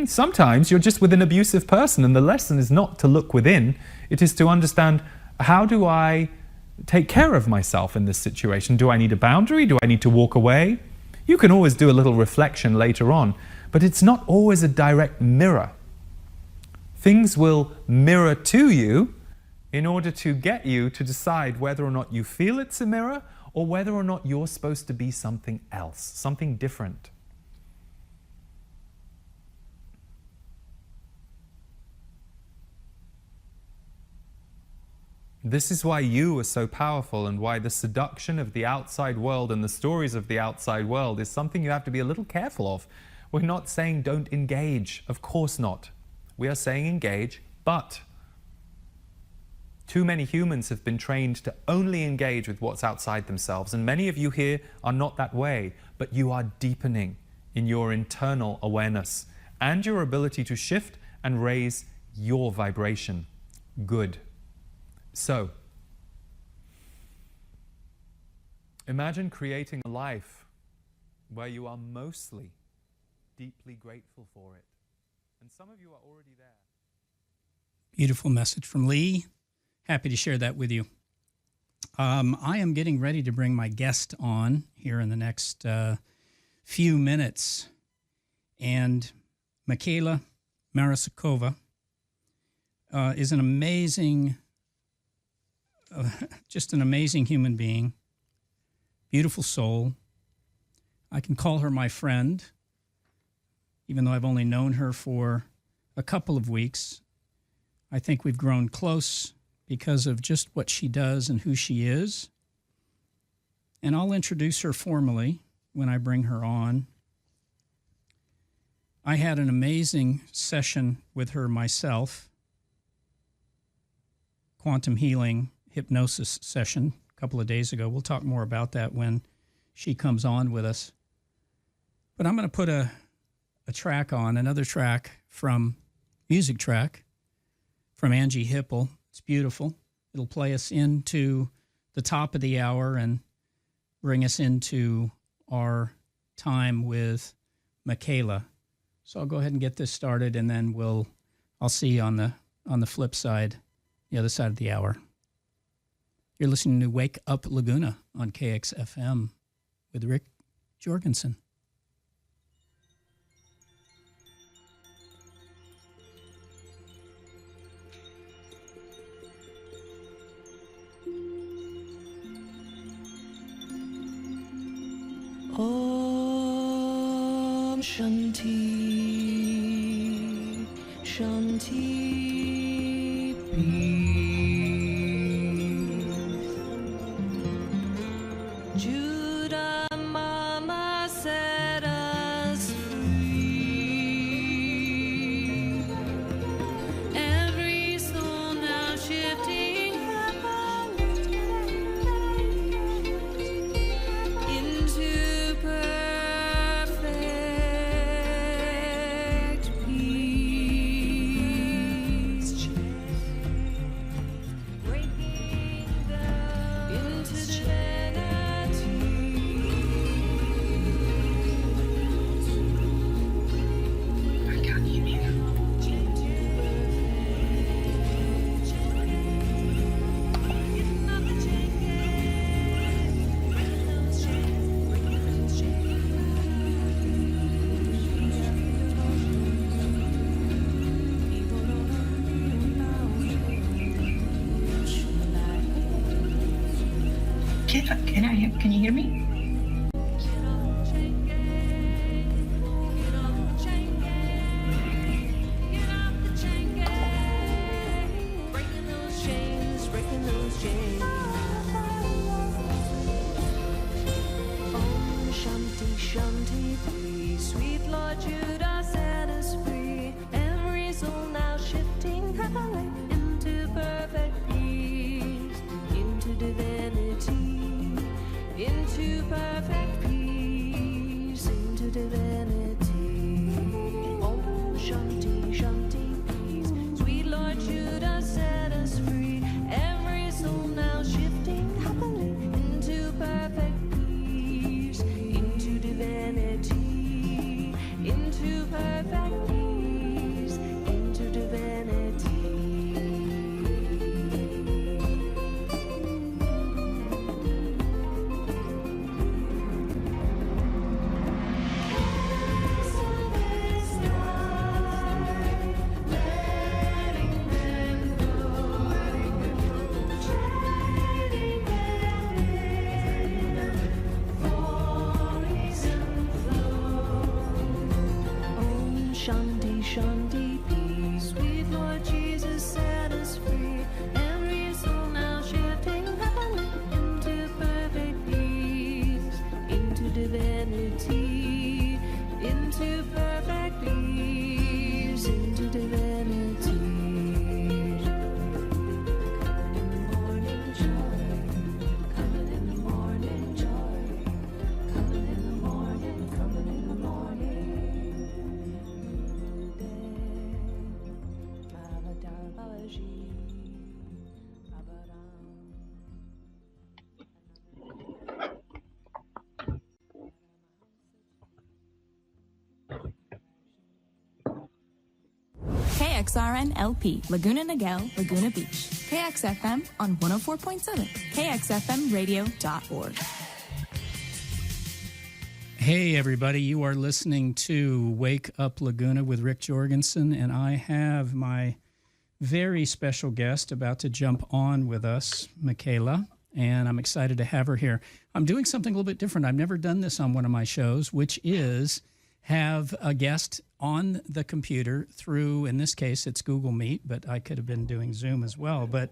Speaker 5: Sometimes you're just with an abusive person, and the lesson is not to look within. It is to understand, how do I take care of myself in this situation? Do I need a boundary? Do I need to walk away? You can always do a little reflection later on, but it's not always a direct mirror. Things will mirror to you in order to get you to decide whether or not you feel it's a mirror, or whether or not you're supposed to be something else, something different. This is why you are so powerful, and why the seduction of the outside world and the stories of the outside world is something you have to be a little careful of. We're not saying don't engage. Of course not. We are saying engage, but too many humans have been trained to only engage with what's outside themselves, and many of you here are not that way, but you are deepening in your internal awareness and your ability to shift and raise your vibration. Good. So, imagine creating a life where you are mostly deeply grateful for it. And some of you are already there.
Speaker 1: Beautiful message from Lee. Happy to share that with you. I am getting ready to bring my guest on here in the next few minutes. And Michala Masarykova is an amazing just an amazing human being, beautiful soul. I can call her my friend, even though I've only known her for a couple of weeks. I think we've grown close because of just what she does and who she is. And I'll introduce her formally when I bring her on. I had an amazing session with her myself, Quantum Healing Hypnosis session a couple of days ago. We'll talk more about that when she comes on with us. But I'm going to put a track on, another track from, music track from Angie Hipple. It's beautiful. It'll play us into the top of the hour and bring us into our time with Michala. So I'll go ahead and get this started, and then I'll see you on the flip side, the other side of the hour. You're listening to Wake Up Laguna on KXFM with Rick Jorgensen.
Speaker 6: Om Shanti, Shanti, peace. Judah Mama set us free. Every soul now shifting into perfect peace. Breaking down into divinity.
Speaker 7: I can't hear you. Can you hear me?
Speaker 6: Breaking those chains, breaking those chains. Om Shanti, Shanti, peace. Sweet Lord Judah set us free. Every soul now shifting heavenly into perfect peace, into divinity, into perfect peace, into divinity. Om Shanti, Shanti, peace. Sweet Lord Judah set us free. Every soul now shifting happily into perfect peace, into divinity, into perfect peace, into divinity. Om Shanti, Shanti, peace. Sweet Lord Jesus set us free. Every soul now shifting heavenly into perfect peace, into divinity, into perfect peace, into divinity. Coming in the morning joy, coming in the morning, coming in the morning.
Speaker 8: KXRN LP, Laguna Niguel, Laguna Beach. KXFM on 104.7, KXFMradio.org.
Speaker 1: Hey, everybody, you are listening to Wake Up Laguna with Rick Jorgensen, and I have my very special guest about to jump on with us, Michala, and I'm excited to have her here. I'm doing something a little bit different. I've never done this on one of my shows, which is have a guest on the computer through, in this case, it's Google Meet, but I could have been doing Zoom as well. But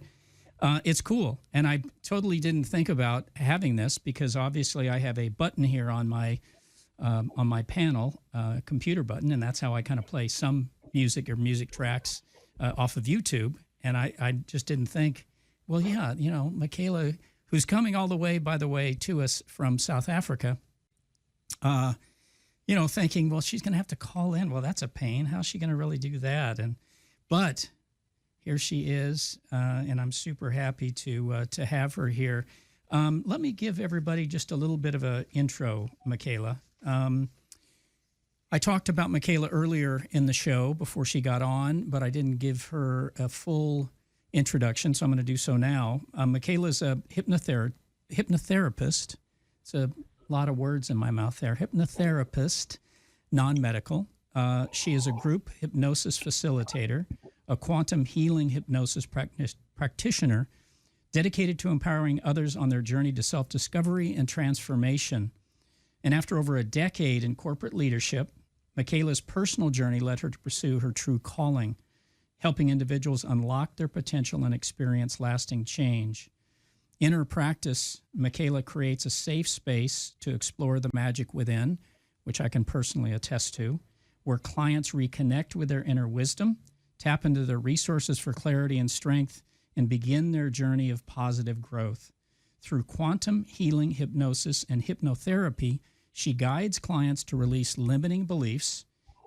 Speaker 1: it's cool, and I totally didn't think about having this because obviously I have a button here on my panel, computer button, and that's how I kind of play some music or music tracks off of YouTube. And I just didn't think, well, yeah, you know, Michala, who's coming all the way, by the way, to us from South Africa, you know, thinking, well, she's going to have to call in. Well, that's a pain. How's she going to really do that? But here she is, and I'm super happy to have her here. Let me give everybody just a little bit of an intro, Michala. I talked about Michala earlier in the show before she got on, but I didn't give her a full introduction, so I'm going to do so now. Michala is a hypnotherapist. It's a lot of words in my mouth there. Hypnotherapist, non-medical. She is a group hypnosis facilitator, a quantum healing hypnosis practitioner, dedicated to empowering others on their journey to self-discovery and transformation. And after over a decade in corporate leadership, Michala's personal journey led her to pursue her true calling, helping individuals unlock their potential and experience lasting change. In her practice, Michala creates a safe space to explore the magic within, which I can personally attest to, where clients reconnect with their inner wisdom, tap into their resources for clarity and strength, and begin their journey of positive growth. Through quantum healing hypnosis and hypnotherapy, she guides clients to release limiting beliefs,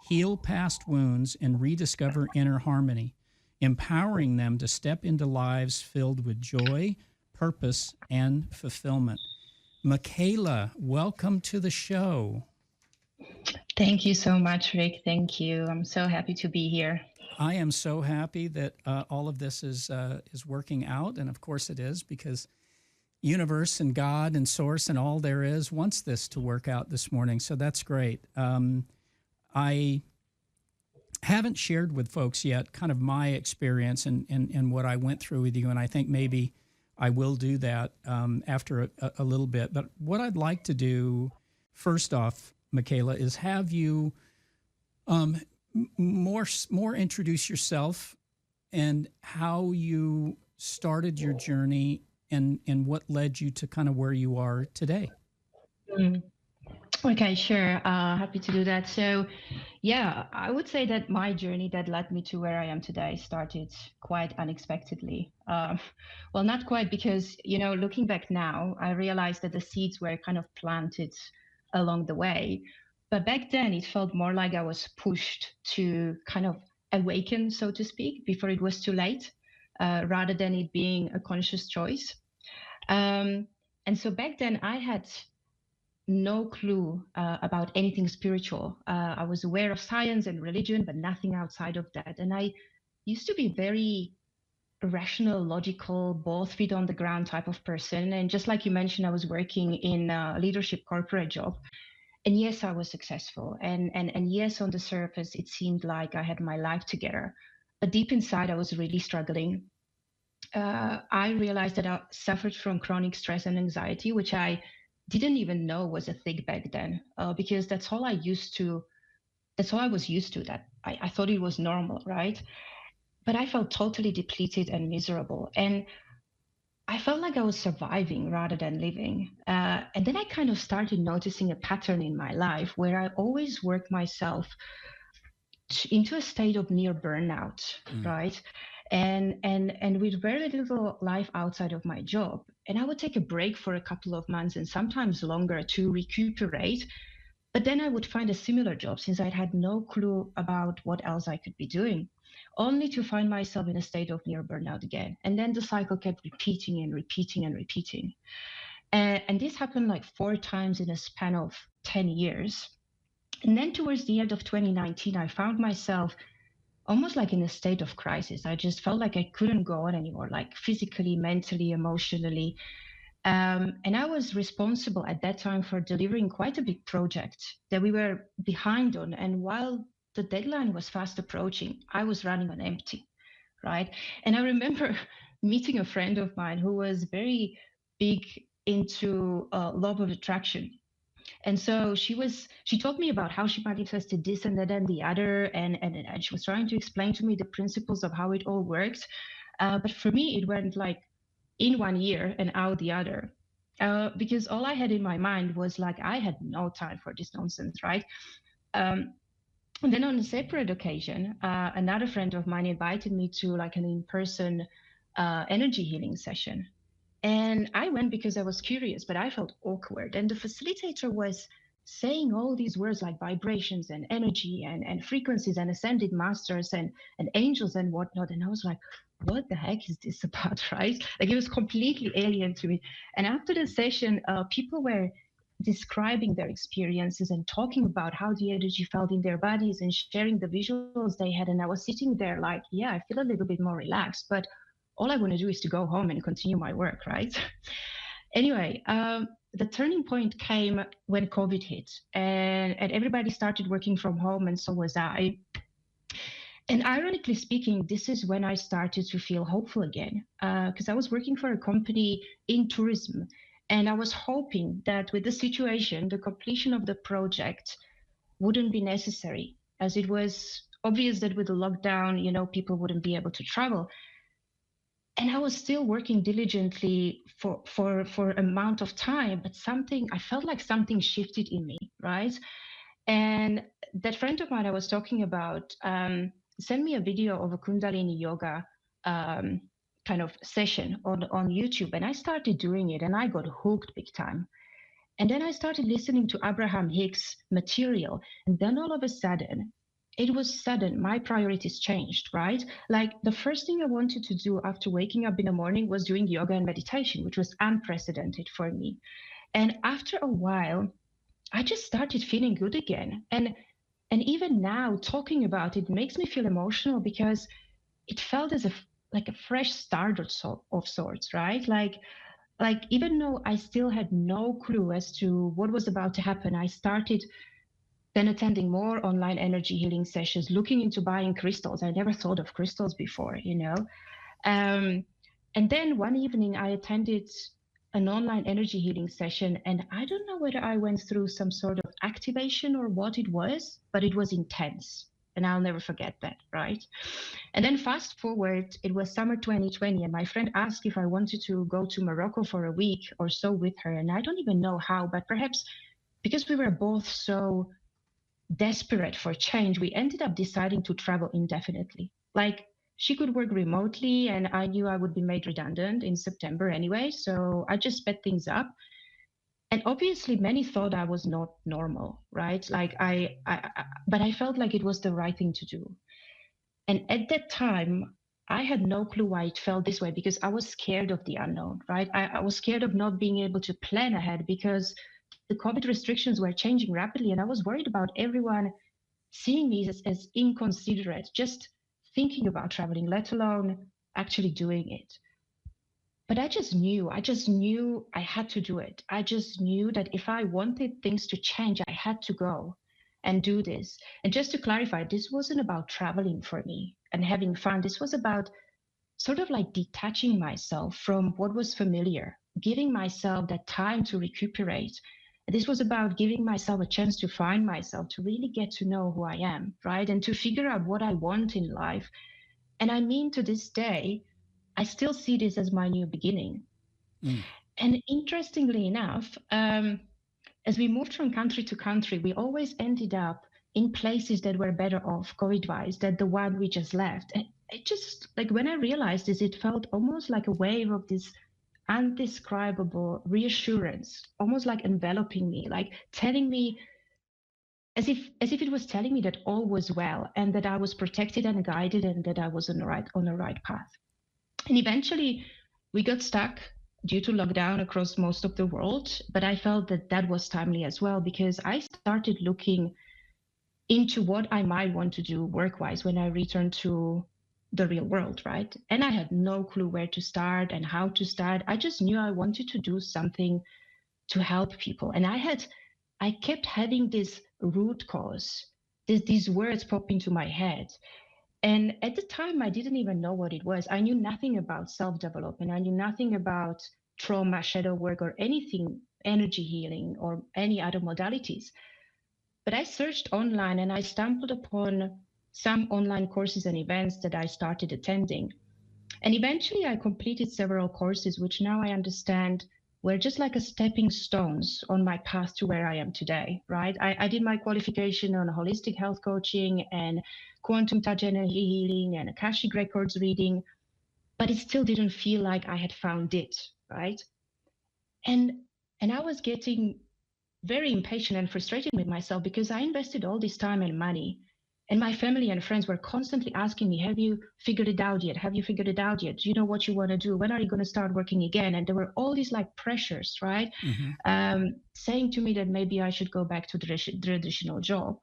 Speaker 1: heal past wounds, and rediscover inner harmony, empowering them to step into lives filled with joy, purpose, and fulfillment. Michala, welcome to the show.
Speaker 7: Thank you so much, Rick. Thank you. I'm so happy to be here.
Speaker 1: I am so happy that all of this is working out, and of course it is, because universe and God and source and all there is wants this to work out this morning. So that's great. I haven't shared with folks yet kind of my experience and what I went through with you, and I think maybe I will do that after a little bit. But what I'd like to do first off, Michala, is have you more introduce yourself and how you started your journey and what led you to kind of where you are today.
Speaker 7: Okay, sure. Happy to do that. So, yeah, I would say that my journey that led me to where I am today started quite unexpectedly. Well, not quite, because, looking back now, I realized that the seeds were kind of planted along the way. But back then, it felt more like I was pushed to kind of awaken, so to speak, before it was too late, rather than it being a conscious choice. And so back then, I had no clue about anything spiritual. I was aware of science and religion, but nothing outside of that. And I used to be very rational, logical, both feet on the ground type of person. And just like you mentioned, I was working in a leadership corporate job. And yes, I was successful. And yes, on the surface, it seemed like I had my life together. But deep inside, I was really struggling. I realized that I suffered from chronic stress and anxiety, which I didn't even know was a thing back then, because that's all I was used to, that I thought it was normal, right? But I felt totally depleted and miserable. And I felt like I was surviving rather than living. And then I kind of started noticing a pattern in my life where I always worked myself into a state of near burnout, right? And with very little life outside of my job. And I would take a break for a couple of months and sometimes longer to recuperate. But then I would find a similar job, since I had no clue about what else I could be doing, only to find myself in a state of near burnout again. And then the cycle kept repeating and repeating and repeating. And this happened like 4 times in a span of 10 years. And then towards the end of 2019, I found myself almost like in a state of crisis. I just felt like I couldn't go on anymore, like physically, mentally, emotionally. And I was responsible at that time for delivering quite a big project that we were behind on. And while the deadline was fast approaching, I was running on empty, right? And I remember meeting a friend of mine who was very big into law of attraction. And so she told me about how she manifested this and that and the other, and she was trying to explain to me the principles of how it all works. But for me, it went like in one ear and out the other, because all I had in my mind was like, I had no time for this nonsense, right? And then on a separate occasion, another friend of mine invited me to like an in-person energy healing session. And I went because I was curious, but I felt awkward. And the facilitator was saying all these words like vibrations and energy and frequencies and ascended masters and angels and whatnot. And I was like, what the heck is this about, right? Like, it was completely alien to me. And after the session, people were describing their experiences and talking about how the energy felt in their bodies and sharing the visuals they had. And I was sitting there like, yeah, I feel a little bit more relaxed, but all I want to do is to go home and continue my work, right? Anyway, the turning point came when COVID hit, and everybody started working from home, and so was I. And ironically speaking, this is when I started to feel hopeful again, because I was working for a company in tourism, and I was hoping that with the situation, the completion of the project wouldn't be necessary, as it was obvious that with the lockdown, people wouldn't be able to travel. And I was still working diligently for amount of time, but I felt like something shifted in me, right? And that friend of mine I was talking about sent me a video of a Kundalini yoga um, kind of session on YouTube, and I started doing it, and I got hooked big time. And then I started listening to Abraham Hicks material, and then all of a sudden, it was sudden. My priorities changed, right? Like the first thing I wanted to do after waking up in the morning was doing yoga and meditation, which was unprecedented for me. And after a while, I just started feeling good again. And even now talking about it makes me feel emotional because it felt as if like a fresh start of sorts, right? Like even though I still had no clue as to what was about to happen, I started then attending more online energy healing sessions, looking into buying crystals. I never thought of crystals before, and then one evening I attended an online energy healing session, and I don't know whether I went through some sort of activation or what it was, but it was intense. And I'll never forget that, right? And then fast forward, it was summer 2020, and my friend asked if I wanted to go to Morocco for a week or so with her. And I don't even know how, but perhaps because we were both so desperate for change, we ended up deciding to travel indefinitely. Like she could work remotely, and I knew I would be made redundant in September anyway. So I just sped things up. And obviously, many thought I was not normal, right? Like but I felt like it was the right thing to do. And at that time, I had no clue why it felt this way because I was scared of the unknown, right? I was scared of not being able to plan ahead because the COVID restrictions were changing rapidly, and I was worried about everyone seeing me as inconsiderate, just thinking about traveling, let alone actually doing it. But I just knew I had to do it. I just knew that if I wanted things to change, I had to go and do this. And just to clarify, this wasn't about traveling for me and having fun. This was about sort of like detaching myself from what was familiar, giving myself that time to recuperate. This was about giving myself a chance to find myself, to really get to know who I am, right? And to figure out what I want in life. And I mean, to this day, I still see this as my new beginning. And interestingly enough, as we moved from country to country, we always ended up in places that were better off COVID-wise than the one we just left. And it just, like when I realized this, it felt almost like a wave of this undescribable reassurance, almost like enveloping me, like telling me, as if it was telling me that all was well and that I was protected and guided and that I was on the right path. And eventually we got stuck due to lockdown across most of the world, but I felt that was timely as well because I started looking into what I might want to do work-wise when I returned to the real world, right? And I had no clue where to start and how to start. I just knew I wanted to do something to help people. And I kept having this root cause, these words pop into my head. And at the time, I didn't even know what it was. I knew nothing about self-development. I knew nothing about trauma, shadow work, or anything, energy healing, or any other modalities. But I searched online and I stumbled upon some online courses and events that I started attending. And eventually I completed several courses, which now I understand were just like a stepping stones on my path to where I am today, right? I did my qualification on holistic health coaching and quantum touch energy healing and Akashic records reading, but it still didn't feel like I had found it, right? And I was getting very impatient and frustrated with myself because I invested all this time and money. And my family and friends were constantly asking me, have you figured it out yet? Have you figured it out yet? Do you know what you want to do? When are you going to start working again? And there were all these like pressures, right? Saying to me that maybe I should go back to the traditional job.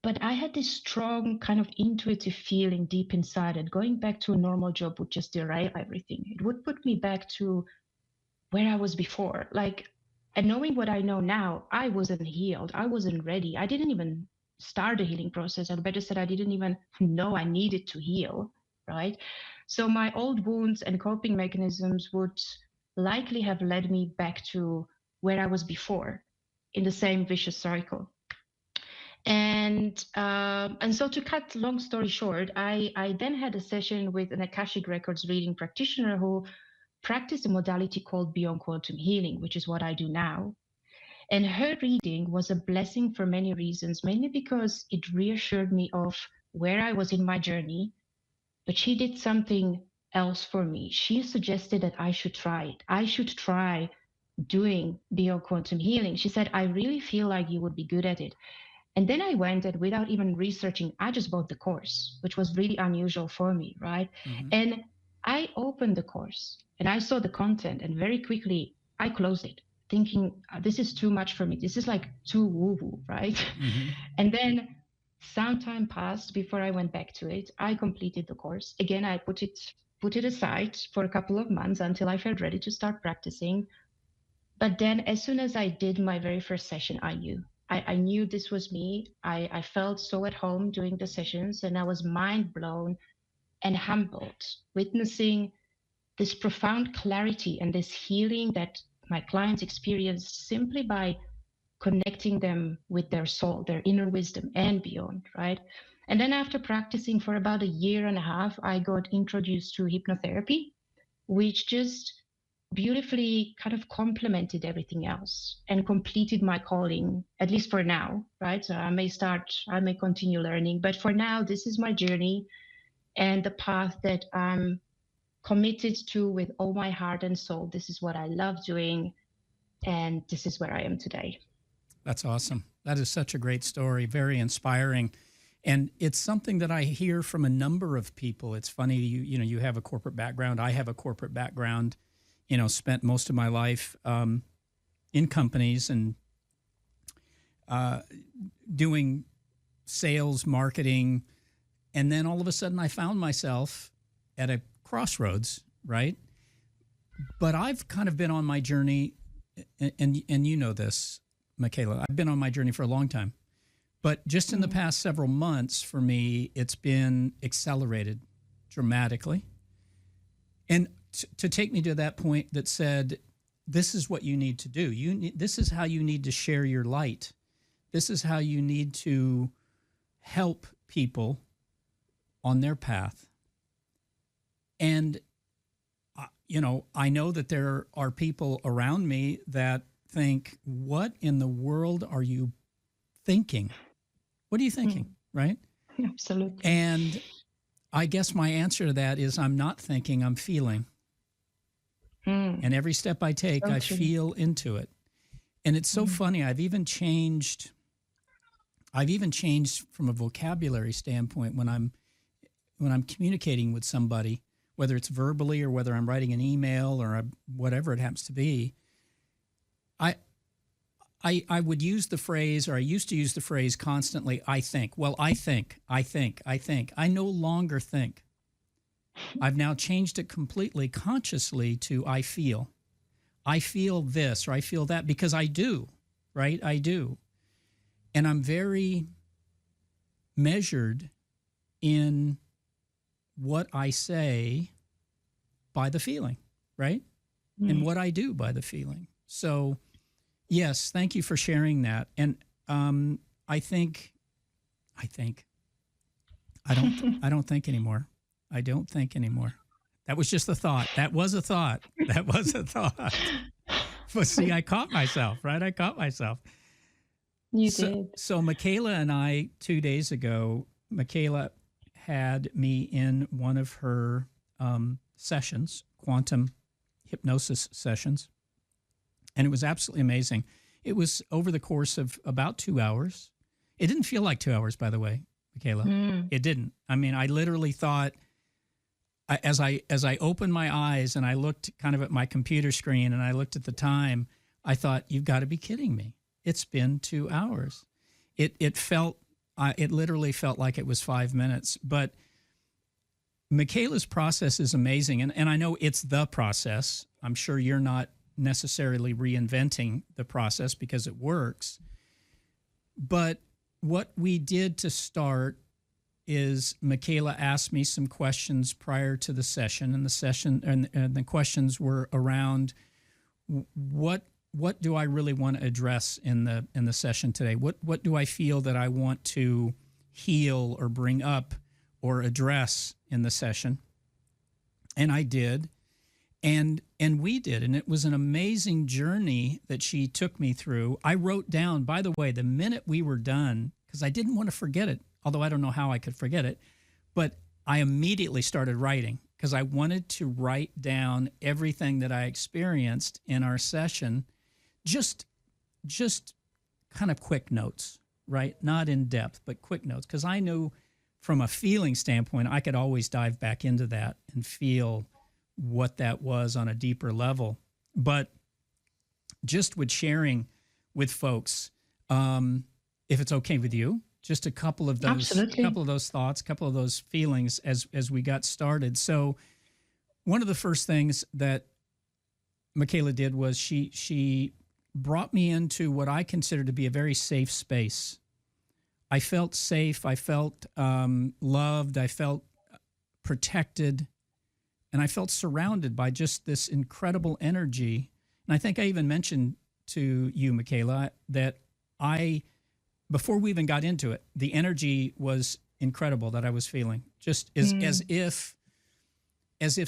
Speaker 7: But I had this strong kind of intuitive feeling deep inside that going back to a normal job would just derail everything. It would put me back to where I was before. Like, and knowing what I know now, I wasn't healed. I wasn't ready. I didn't even start the healing process. Or better said, I didn't even know I needed to heal, right? So my old wounds and coping mechanisms would likely have led me back to where I was before in the same vicious cycle. And so to cut long story short, I then had a session with an Akashic Records reading practitioner who practiced a modality called Beyond Quantum Healing, which is what I do now. And her reading was a blessing for many reasons, mainly because it reassured me of where I was in my journey, but she did something else for me. She suggested that I should try it. I should try doing Beyond Quantum Healing. She said, I really feel like you would be good at it. And then I went and without even researching, I just bought the course, which was really unusual for me, right? And I opened the course and I saw the content and very quickly I closed it thinking, this is too much for me. This is like too woo-woo, right? And then some time passed before I went back to it. I completed the course. Again, I put it aside for a couple of months until I felt ready to start practicing. But then as soon as I did my very first session, I knew this was me. I felt so at home doing the sessions and I was mind blown and humbled, witnessing this profound clarity and this healing that my clients experienced simply by connecting them with their soul, their inner wisdom and beyond, right? And then after practicing for about a year and a half, I got introduced to hypnotherapy, which just beautifully kind of complemented everything else and completed my calling, at least for now, right? So I may continue learning, but for now, this is my journey and the path that I'm committed to with all my heart and soul. This is what I love doing, and this is where I am today.
Speaker 1: That's awesome. That is such a great story, very inspiring. And it's something that I hear from a number of people. It's funny, you have a corporate background. I have a corporate background, spent most of my life in companies and doing sales, marketing. And then all of a sudden I found myself at a crossroads, right? But I've kind of been on my journey, and you know this, Michala, I've been on my journey for a long time. But just in the past several months, for me, it's been accelerated dramatically. And to take me to that point that said, this is what you need to do. This is how you need to share your light. This is how you need to help people on their path. And, I know that there are people around me that think, what in the world are you thinking? What are you thinking, right?
Speaker 7: Absolutely.
Speaker 1: And I guess my answer to that is I'm not thinking, I'm feeling. And every step I take, I feel into it. And it's so funny. I've even changed from a vocabulary standpoint when I'm communicating with somebody, whether it's verbally or whether I'm writing an email or whatever it happens to be. I would use the phrase, or I used to use the phrase constantly, I think. Well, I think. I no longer think. I've now changed it completely consciously to I feel. I feel this or I feel that because I do, right? I do. And I'm very measured in what I say by the feeling, right? And what I do by the feeling. So, yes, thank you for sharing that. And I don't think anymore. I don't think anymore. That was just a thought. That was a thought. But see, I caught myself, right? I caught myself.
Speaker 7: You did.
Speaker 1: So Michala and I, 2 days ago, Michala had me in one of her sessions, quantum hypnosis sessions, and it was absolutely amazing. It was over the course of about 2 hours. It didn't feel like 2 hours, by the way, Michala. It didn't. I mean, I literally thought, as I opened my eyes and I looked kind of at my computer screen and I looked at the time, I thought, you've got to be kidding me. It's been 2 hours. It felt it literally felt like it was 5 minutes. But Michala's process is amazing. And I know it's the process. I'm sure you're not necessarily reinventing the process because it works. But what we did to start is Michala asked me some questions prior to the session, and the questions were around what do I really want to address in the session today? What do I feel that I want to heal or bring up or address in the session? And I did, and we did, and it was an amazing journey that she took me through. I wrote down, by the way, the minute we were done, because I didn't want to forget it, although I don't know how I could forget it, but I immediately started writing because I wanted to write down everything that I experienced in our session, just kind of quick notes, right? Not in depth, but quick notes, because I knew from a feeling standpoint, I could always dive back into that and feel what that was on a deeper level. But just with sharing with folks, if it's okay with you, just a couple of those, thoughts, couple of those feelings as we got started. So one of the first things that Michala did was she brought me into what I consider to be a very safe space. I felt safe. I felt loved. I felt protected. And I felt surrounded by just this incredible energy. And I think I even mentioned to you, Michala, that before we even got into it, the energy was incredible that I was feeling. Just as if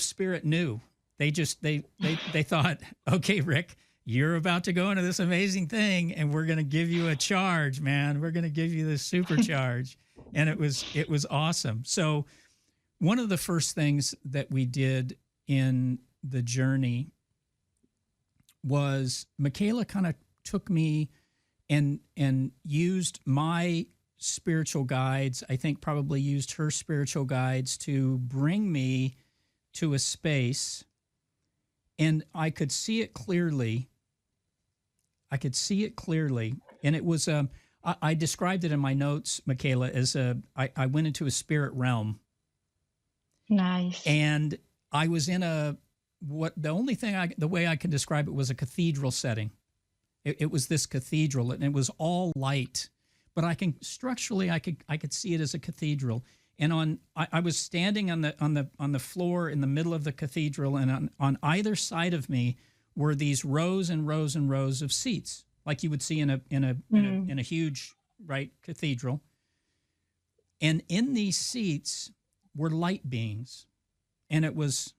Speaker 1: Spirit knew. They thought, okay, Rick, you're about to go into this amazing thing, and we're going to give you a charge, man. We're going to give you this supercharge. And it was awesome. So one of the first things that we did in the journey was Michala kind of took me and used my spiritual guides, I think probably used her spiritual guides to bring me to a space, and I could see it clearly. And it was, I described it in my notes, Michala, as I went into a spirit realm.
Speaker 7: Nice.
Speaker 1: And I was in the way I can describe it was a cathedral setting. It was this cathedral, and it was all light, but I could see it as a cathedral. And I was standing on the floor in the middle of the cathedral, and on either side of me were these rows and rows and rows of seats, like you would see in a huge, right, cathedral. And in these seats were light beings, and it was,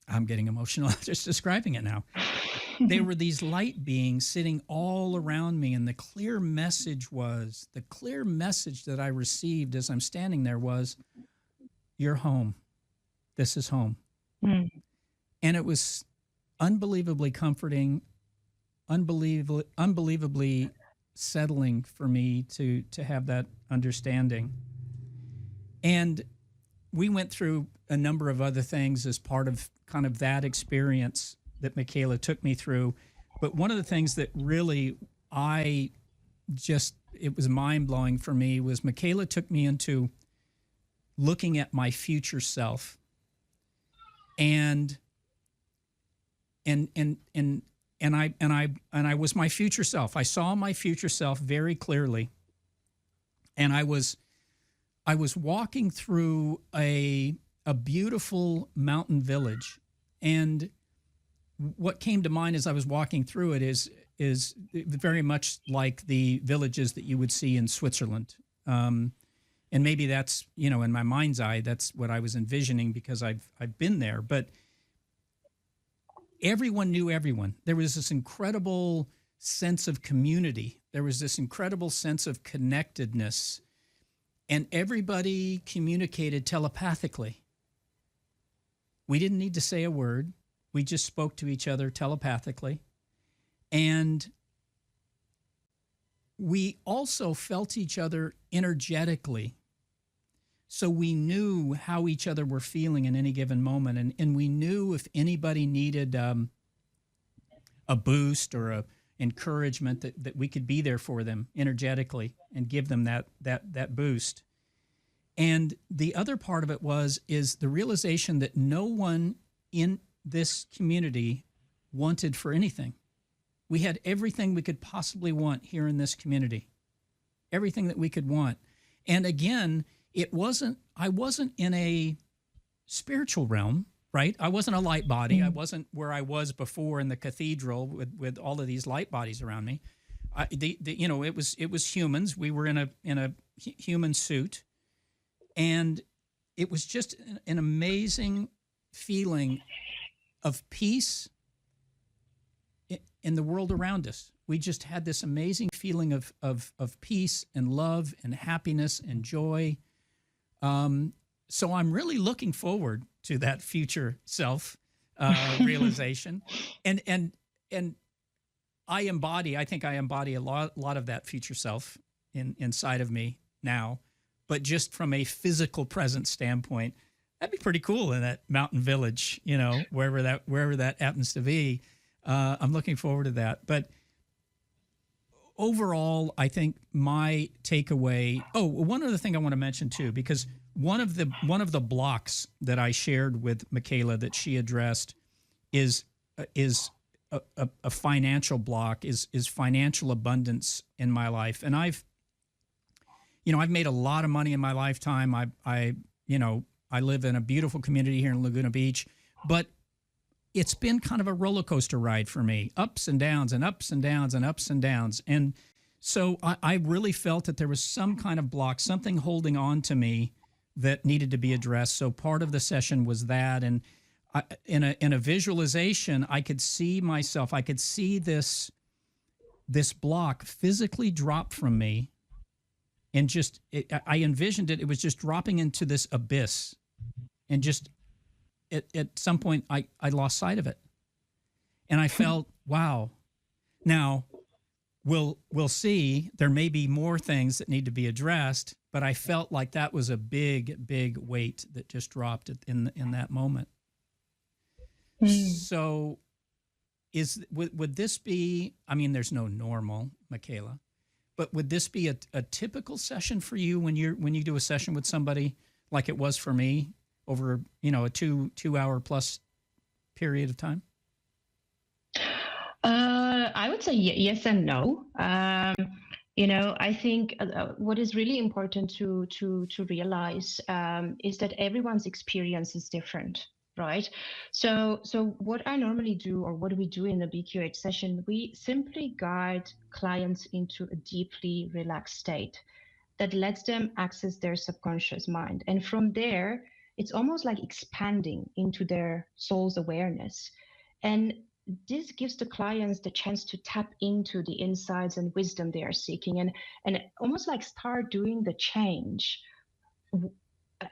Speaker 1: I'm getting emotional just describing it now. They were these light beings sitting all around me, and the clear message that I received as I'm standing there was, you're home. This is home. And it was unbelievably comforting, unbelievably settling for me to have that understanding. And we went through a number of other things as part of kind of that experience that Michala took me through. But one of the things that really it was mind-blowing for me was Michala took me into looking at my future self. And I was my future self. I saw my future self very clearly. And I was walking through a beautiful mountain village, and what came to mind as I was walking through it is very much like the villages that you would see in Switzerland. And maybe that's, in my mind's eye, that's what I was envisioning because I've been there. But everyone knew everyone. There was this incredible sense of community. There was this incredible sense of connectedness. And everybody communicated telepathically. We didn't need to say a word. We just spoke to each other telepathically. And we also felt each other energetically. So we knew how each other were feeling in any given moment. And we knew if anybody needed a boost or encouragement, that we could be there for them energetically and give them that boost. And the other part of it is the realization that no one in this community wanted for anything. We had everything we could possibly want here in this community, everything that we could want. And again, I wasn't in a spiritual realm, right? I wasn't a light body. I wasn't where I was before in the cathedral with all of these light bodies around me. It was humans. We were in a human suit, and it was just an amazing feeling of peace in the world around us. We just had this amazing feeling of peace and love and happiness and joy. So I'm really looking forward to that future self realization, and I think I embody a lot of that future self inside of me now, but just from a physical presence standpoint, that'd be pretty cool in that mountain village, wherever that happens to be. I'm looking forward to that. But overall, I think my takeaway. Oh, one other thing I want to mention too, because one of the blocks that I shared with Michala that she addressed is a financial block, is financial abundance in my life, and I've made a lot of money in my lifetime. I live in a beautiful community here in Laguna Beach, but it's been kind of a roller coaster ride for me, ups and downs and ups and downs and ups and downs. And so I really felt that there was some kind of block, something holding on to me that needed to be addressed. So part of the session was that. And in a visualization, I could see myself, I could see this block physically drop from me. And I envisioned it was just dropping into this abyss. And just at some point, I lost sight of it. And I felt, wow. Now, we'll see. There may be more things that need to be addressed, but I felt like that was a big, big weight that just dropped in that moment. So would this be, I mean, there's no normal, Michala, but would this be a typical session for you when you do a session with somebody like it was for me over, a 2 hour plus period of time?
Speaker 7: I would say yes and no. I think what is really important to realize is that everyone's experience is different, right? So what I normally do, or what we do in a BQH session, we simply guide clients into a deeply relaxed state that lets them access their subconscious mind. And from there, it's almost like expanding into their soul's awareness. And this gives the clients the chance to tap into the insights and wisdom they are seeking, and almost like start doing the change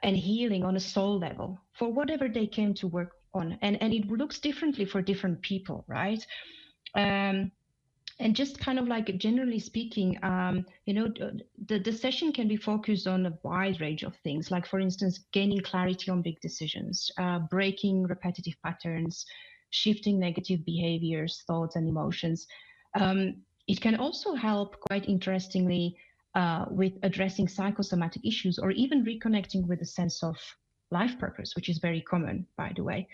Speaker 7: and healing on a soul level for whatever they came to work on. And it looks differently for different people, right? And just kind of like generally speaking, the session can be focused on a wide range of things, like, for instance, gaining clarity on big decisions, breaking repetitive patterns, shifting negative behaviors, thoughts, and emotions. It can also help, quite interestingly, with addressing psychosomatic issues, or even reconnecting with a sense of life purpose, which is very common, by the way.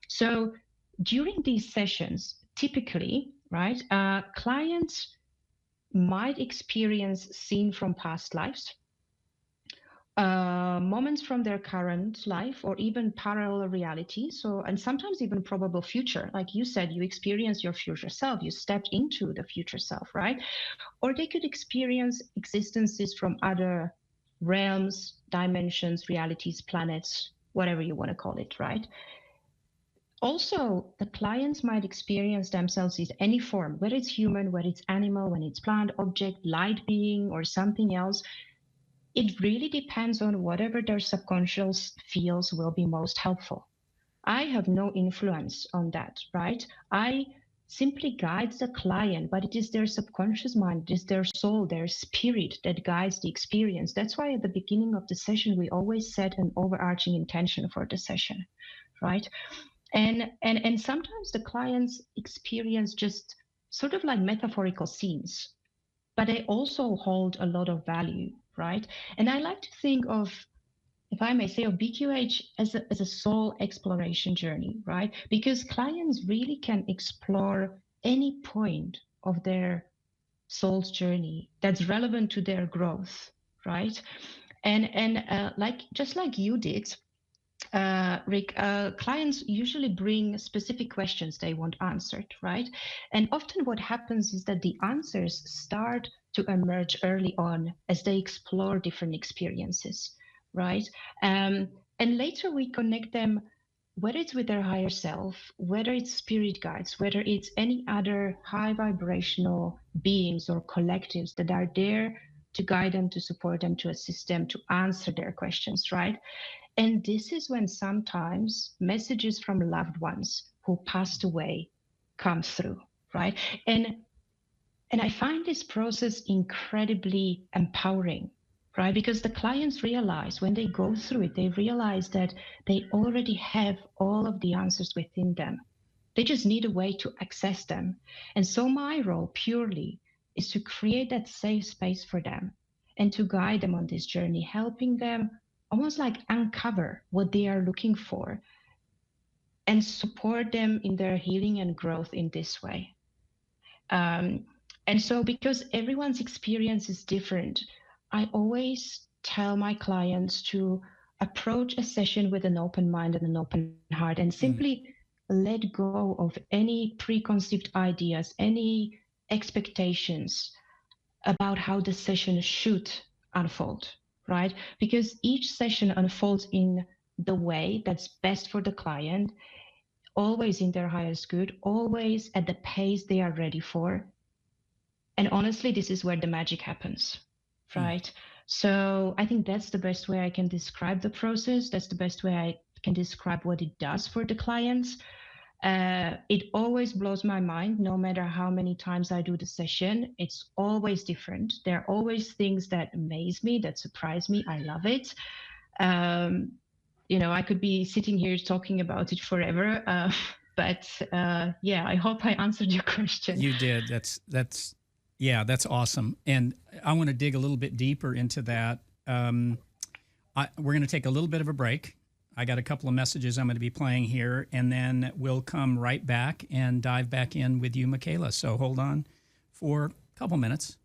Speaker 7: So during these sessions, typically, right, clients might experience seen from past lives, moments from their current life, or even parallel reality. So, and sometimes even probable future. Like you said, you experience your future self, you stepped into the future self, right? Or they could experience existences from other realms, dimensions, realities, planets, whatever you want to call it, right? Also, the clients might experience themselves in any form, whether it's human, whether it's animal, when it's plant, object, light being, or something else. It really depends on whatever their subconscious feels will be most helpful. I have no influence on that, right? I simply guide the client, but it is their subconscious mind, it is their soul, their spirit that guides the experience. That's why at the beginning of the session, we always set an overarching intention for the session, right? And sometimes the clients experience just sort of like metaphorical scenes, but they also hold a lot of value, right? And I like to think of, if I may say, of BQH as a soul exploration journey, right? Because clients really can explore any point of their soul's journey that's relevant to their growth, right? And like just like you did, Rick, clients usually bring specific questions they want answered, right? And often what happens is that the answers start to emerge early on as they explore different experiences, right? And later we connect them, whether it's with their higher self, whether it's spirit guides, whether it's any other high vibrational beings or collectives that are there to guide them, to support them, to assist them, to answer their questions, right? And this is when sometimes messages from loved ones who passed away come through, right? And I find this process incredibly empowering, right? Because the clients realize when they go through it, they realize that they already have all of the answers within them. They just need a way to access them. And so my role purely is to create that safe space for them and to guide them on this journey, helping them almost like uncover what they are looking for and support them in their healing and growth in this way. And so because everyone's experience is different, I always tell my clients to approach a session with an open mind and an open heart and simply let go of any preconceived ideas, any expectations about how the session should unfold, right? Because each session unfolds in the way that's best for the client, always in their highest good, always at the pace they are ready for. And honestly, this is where the magic happens, right? So I think that's the best way I can describe the process. That's the best way I can describe what it does for the clients. It always blows my mind, no matter how many times I do the session. It's always different. There are always things that amaze me, that surprise me. I love it. You know, I could be sitting here talking about it forever. But yeah, I hope I answered your question.
Speaker 1: You did. That's awesome. And I want to dig a little bit deeper into that. We're going to take a little bit of a break. I got a couple of messages I'm going to be playing here, and then we'll come right back and dive back in with you, Michala. So hold on for a couple minutes.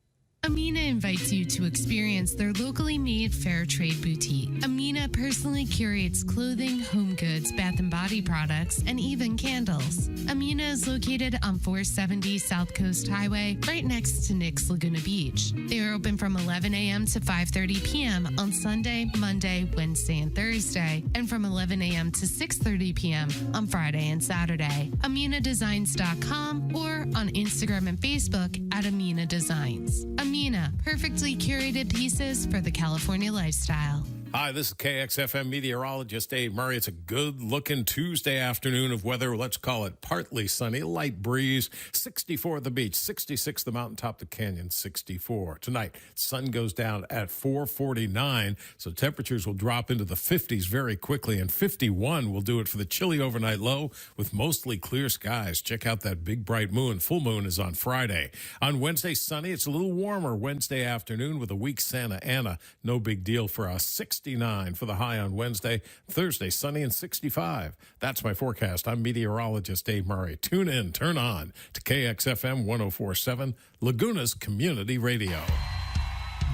Speaker 9: Amina invites you to experience their locally made fair trade boutique. Amina personally curates clothing, home goods, bath and body products, and even candles. Amina is located on 470 South Coast Highway, right next to Nick's Laguna Beach. They are open from 11 a.m. to 5:30 p.m. on Sunday, Monday, Wednesday, and Thursday, and from 11 a.m. to 6:30 p.m. on Friday and Saturday. AminaDesigns.com or on Instagram and Facebook at Amina Designs. Amina, perfectly curated pieces for the California lifestyle.
Speaker 10: Hi, this is KXFM meteorologist Dave Murray. It's a good-looking Tuesday afternoon of weather. Let's call it partly sunny, light breeze, 64 at the beach, 66 the mountaintop, the canyon, 64. Tonight, sun goes down at 4:49, so temperatures will drop into the 50s very quickly, and 51 will do it for the chilly overnight low with mostly clear skies. Check out that big bright moon. Full moon is on Friday. On Wednesday, sunny. It's a little warmer Wednesday afternoon with a weak Santa Ana. No big deal for us. 69 for the high on Wednesday. Thursday, sunny and 65. That's my forecast. I'm meteorologist Dave Murray. Tune in, turn on to KXFM 1047, Laguna's Community Radio.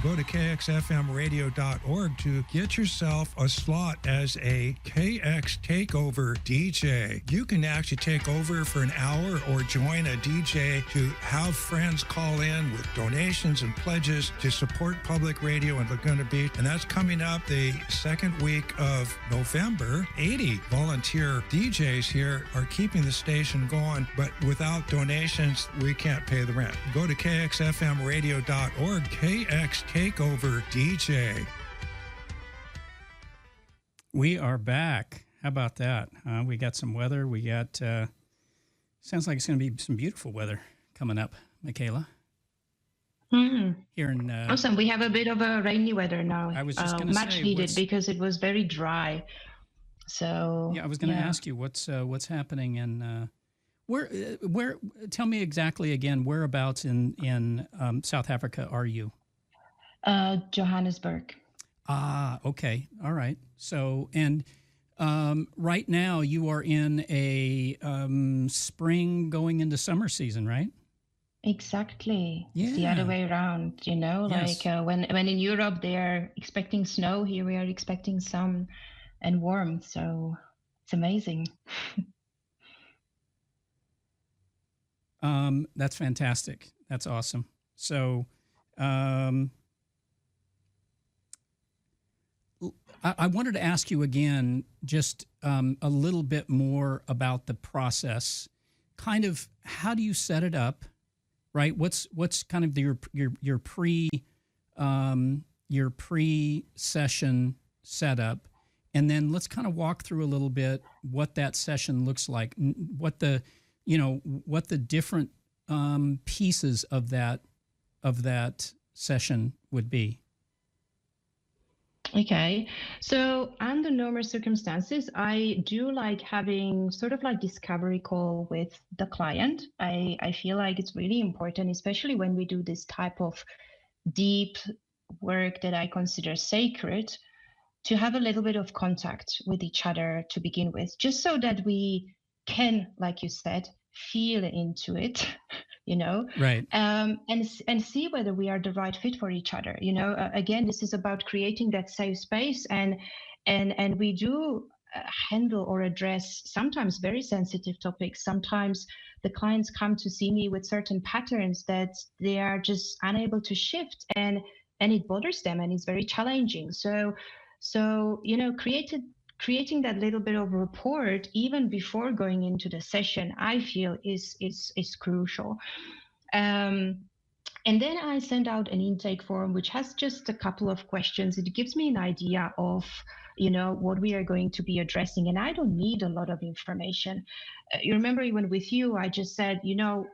Speaker 11: Go to kxfmradio.org to get yourself a slot as a KX Takeover DJ. You can actually take over for an hour or join a DJ to have friends call in with donations and pledges to support public radio in Laguna Beach. And that's coming up the second week of November. 80 volunteer DJs here are keeping the station going, but without donations, we can't pay the rent. Go to kxfmradio.org, KX Takeover DJ.
Speaker 1: We are back. How about that? We got some weather. We got, sounds like it's going to be some beautiful weather coming up, Michala. Here in
Speaker 7: Awesome. We have a bit of a rainy weather now.
Speaker 1: I was just going to say,
Speaker 7: much needed because it was very dry. So
Speaker 1: yeah, I was going to ask you what's happening in Where? Tell me exactly again. Whereabouts in South Africa are you?
Speaker 7: Johannesburg.
Speaker 1: Ah, okay, all right. So, and right now you are in a spring going into summer season, right?
Speaker 7: Exactly. It's the
Speaker 1: Yeah.
Speaker 7: other way around, you know,
Speaker 1: Yes.
Speaker 7: like when in Europe they are expecting snow, here we are expecting sun and warmth. So it's amazing.
Speaker 1: That's fantastic. That's awesome. So, um, I wanted to ask you again, just a little bit more about the process. Kind of, how do you set it up? Right? What's kind of your pre session setup, and then let's kind of walk through a little bit what that session looks like, what the different pieces of that session would be.
Speaker 7: Okay. So under normal circumstances, I do like having sort of like discovery call with the client. I feel like it's really important, especially when we do this type of deep work that I consider sacred, to have a little bit of contact with each other to begin with, just so that we can, like you said, feel into it, you know,
Speaker 1: Right.
Speaker 7: and see whether we are the right fit for each other. You know, again, this is about creating that safe space, and we do handle or address sometimes very sensitive topics. Sometimes the clients come to see me with certain patterns that they are just unable to shift, and it bothers them, and it's very challenging. So, you know, creating that little bit of rapport even before going into the session, I feel is crucial. And then I send out an intake form which has just a couple of questions. It gives me an idea of, you know, what we are going to be addressing, and I don't need a lot of information. You remember, even with you, I just said, you know,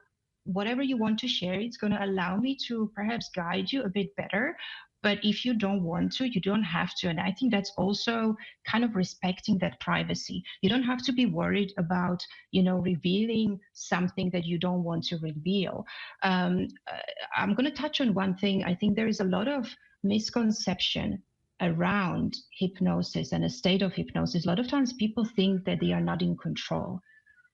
Speaker 7: whatever you want to share, it's going to allow me to perhaps guide you a bit better. But if you don't want to, you don't have to. And I think that's also kind of respecting that privacy. You don't have to be worried about, you know, revealing something that you don't want to reveal. I'm going to touch on one thing. I think there is a lot of misconception around hypnosis and a state of hypnosis. A lot of times people think that they are not in control,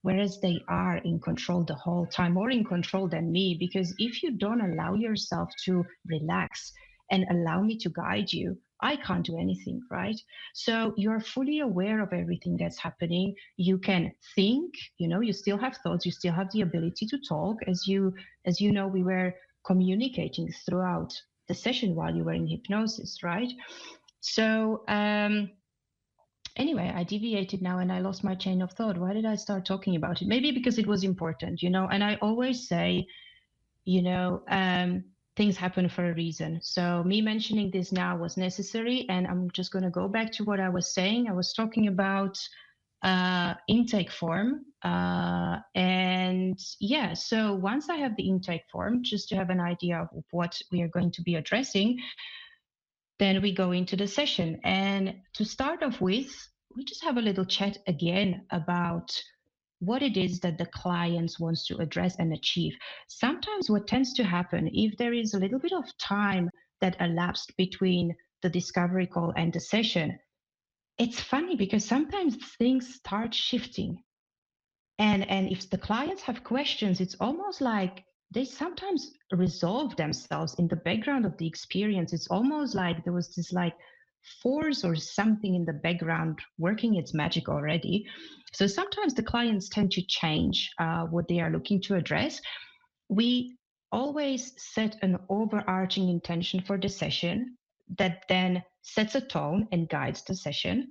Speaker 7: whereas they are in control the whole time, more in control than me. Because if you don't allow yourself to relax and allow me to guide you, I can't do anything, right? So you're fully aware of everything that's happening. You can think, you know, you still have thoughts, you still have the ability to talk. As you know, we were communicating throughout the session while you were in hypnosis, right? So anyway, I deviated now and I lost my chain of thought. Why did I start talking about it? Maybe because it was important, you know, and I always say, you know, things happen for a reason. So me mentioning this now was necessary, and I'm just going to go back to what I was saying. I was talking about intake form, and yeah, so once I have the intake form, just to have an idea of what we are going to be addressing, then we go into the session. And to start off with, we just have a little chat again about what it is that the clients wants to address and achieve. Sometimes what tends to happen, if there is a little bit of time that elapsed between the discovery call and the session, it's funny because sometimes things start shifting. And if the clients have questions, it's almost like they sometimes resolve themselves in the background of the experience. It's almost like there was this like force or something in the background working its magic already. So sometimes the clients tend to change what they are looking to address. We always set an overarching intention for the session that then sets a tone and guides the session.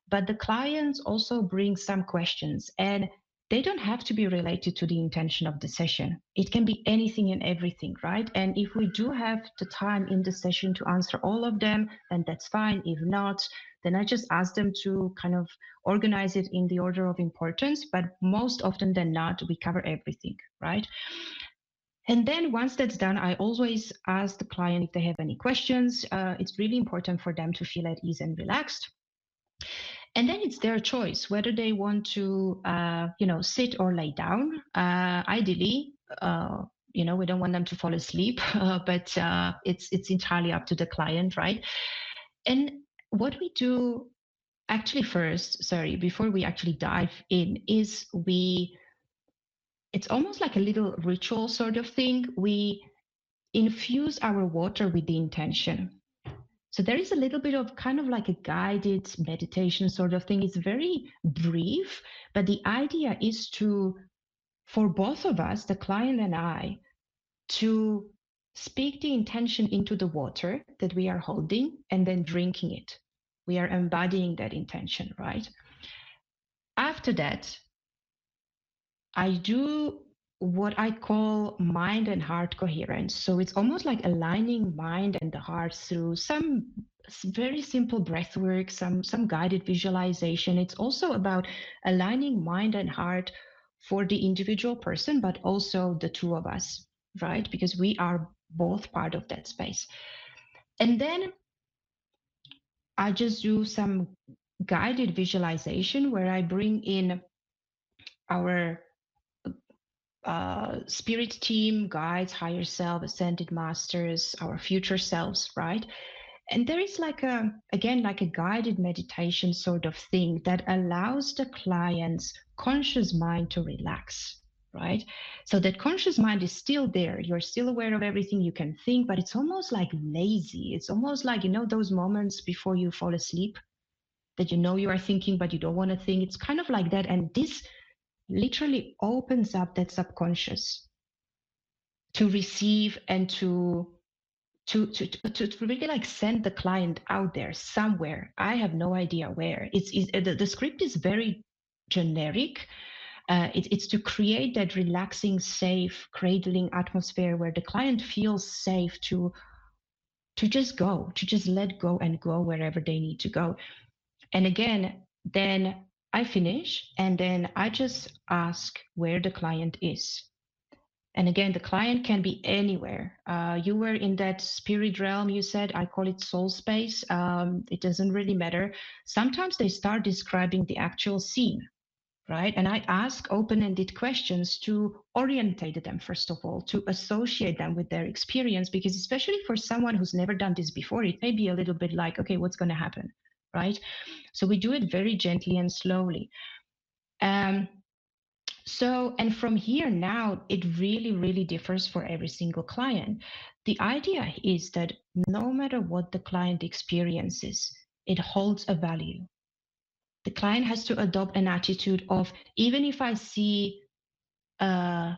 Speaker 7: But the clients also bring some questions, and they don't have to be related to the intention of the session. It can be anything and everything, right? And if we do have the time in the session to answer all of them, then that's fine. If not, then I just ask them to kind of organize it in the order of importance. But most often than not, we cover everything, right? And then once that's done, I always ask the client if they have any questions. It's really important for them to feel at ease and relaxed. And then it's their choice whether they want to, sit or lay down. Ideally, we don't want them to fall asleep, but it's entirely up to the client, right? And what we do actually first, sorry, before we actually dive in, is it's almost like a little ritual sort of thing. We infuse our water with the intention. So there is a little bit of kind of like a guided meditation sort of thing. It's very brief, but the idea is for both of us, the client and I, to speak the intention into the water that we are holding and then drinking it. We are embodying that intention, right? After that, I do what I call mind and heart coherence. So it's almost like aligning mind and the heart through some very simple breath work, some guided visualization. It's also about aligning mind and heart for the individual person, but also the two of us, right? Because we are both part of that space. And then I just do some guided visualization where I bring in our spirit team, guides, higher self, ascended masters, our future selves, right? And there is like a guided meditation sort of thing that allows the client's conscious mind to relax, right? So that conscious mind is still there. You're still aware of everything you can think, but it's almost like lazy. It's almost like, those moments before you fall asleep that you are thinking, but you don't want to think. It's kind of like that. And this literally opens up that subconscious to receive and to really like send the client out there somewhere. I have no idea where. The script is very generic. It's to create that relaxing, safe, cradling atmosphere where the client feels safe to just go, to just let go and go wherever they need to go. And again, then I finish and then I just ask where the client is. And again, the client can be anywhere. You were in that spirit realm, you said. I call it soul space. It doesn't really matter. Sometimes they start describing the actual scene, right? And I ask open-ended questions to orientate them, first of all, to associate them with their experience, because especially for someone who's never done this before, it may be a little bit like, okay, what's going to happen, right? So we do it very gently and slowly. And from here now, it really, really differs for every single client. The idea is that no matter what the client experiences, it holds a value. The client has to adopt an attitude of, even if I see a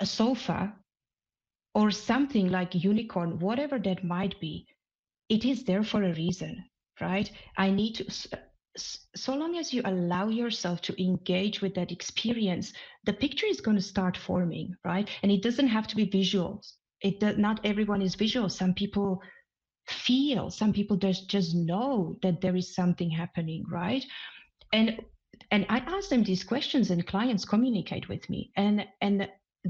Speaker 7: sofa or something like a unicorn, whatever that might be, it is there for a reason, right? I need to, so long as you allow yourself to engage with that experience, the picture is going to start forming, right? And it doesn't have to be visual. Not everyone is visual. Some people feel, some people just know that there is something happening, right? And I ask them these questions and clients communicate with me. And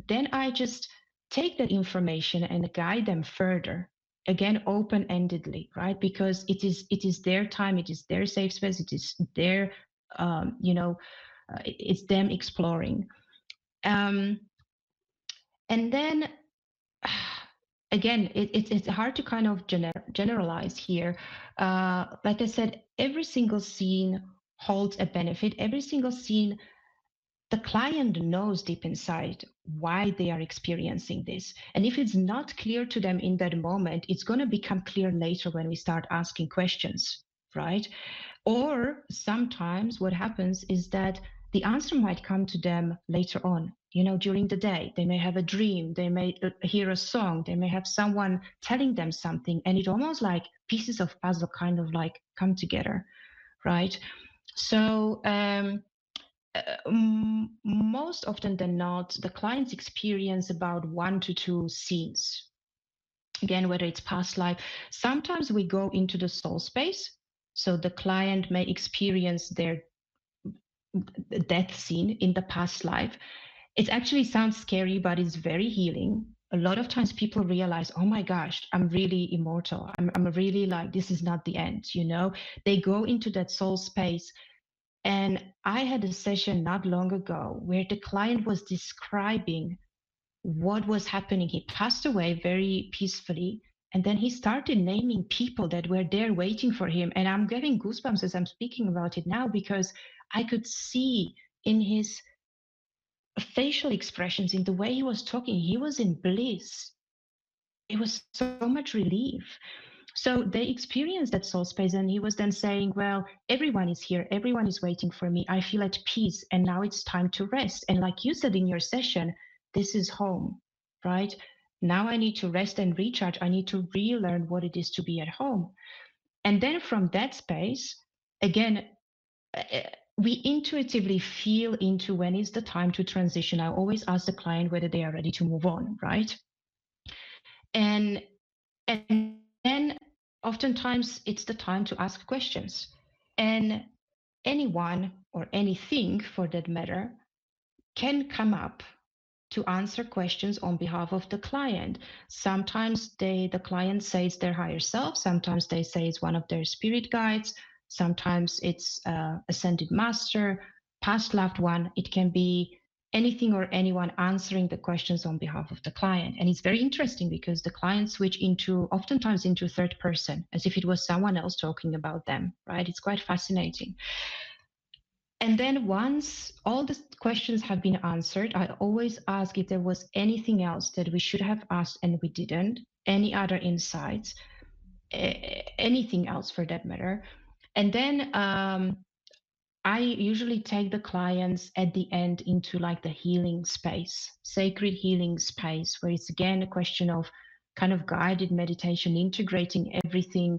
Speaker 7: then I just take that information and guide them further, again, open-endedly, right? Because it is their time, it is their safe space, it is their it's them exploring. And then again, it's hard to kind of generalize here. Like I said, every single scene holds a benefit. Every single scene, the client knows deep inside why they are experiencing this. And if it's not clear to them in that moment, it's going to become clear later when we start asking questions, right? Or sometimes what happens is that the answer might come to them later on, during the day. They may have a dream, they may hear a song, they may have someone telling them something, and it almost like pieces of puzzle kind of like come together, right? So most often than not, the clients experience about 1 to 2 scenes. Again, whether it's past life, sometimes we go into the soul space. So the client may experience their death scene in the past life. It actually sounds scary, but it's very healing. A lot of times people realize, oh my gosh, I'm really immortal. I'm really like, this is not the end, They go into that soul space And I had a session not long ago where the client was describing what was happening. He passed away very peacefully. And then he started naming people that were there waiting for him. And I'm getting goosebumps as I'm speaking about it now because I could see in his facial expressions, in the way he was talking, he was in bliss. It was so much relief. So they experienced that soul space, and he was then saying, well, everyone is here, everyone is waiting for me, I feel at peace, and now it's time to rest. And like you said in your session, this is home, right? Now I need to rest and recharge. I need to relearn what it is to be at home. And then from that space, again, we intuitively feel into when is the time to transition. I always ask the client whether they are ready to move on, right? And then oftentimes it's the time to ask questions. And anyone or anything for that matter can come up to answer questions on behalf of the client. Sometimes the client says their higher self, sometimes they say it's one of their spirit guides, sometimes it's ascended master, past loved one. It can be anything or anyone answering the questions on behalf of the client. And it's very interesting because the client switch oftentimes into third person, as if it was someone else talking about them, right? It's quite fascinating. And then once all the questions have been answered, I always ask if there was anything else that we should have asked and we didn't, any other insights, anything else for that matter. And then I usually take the clients at the end into like the healing space, sacred healing space, where it's again a question of kind of guided meditation, integrating everything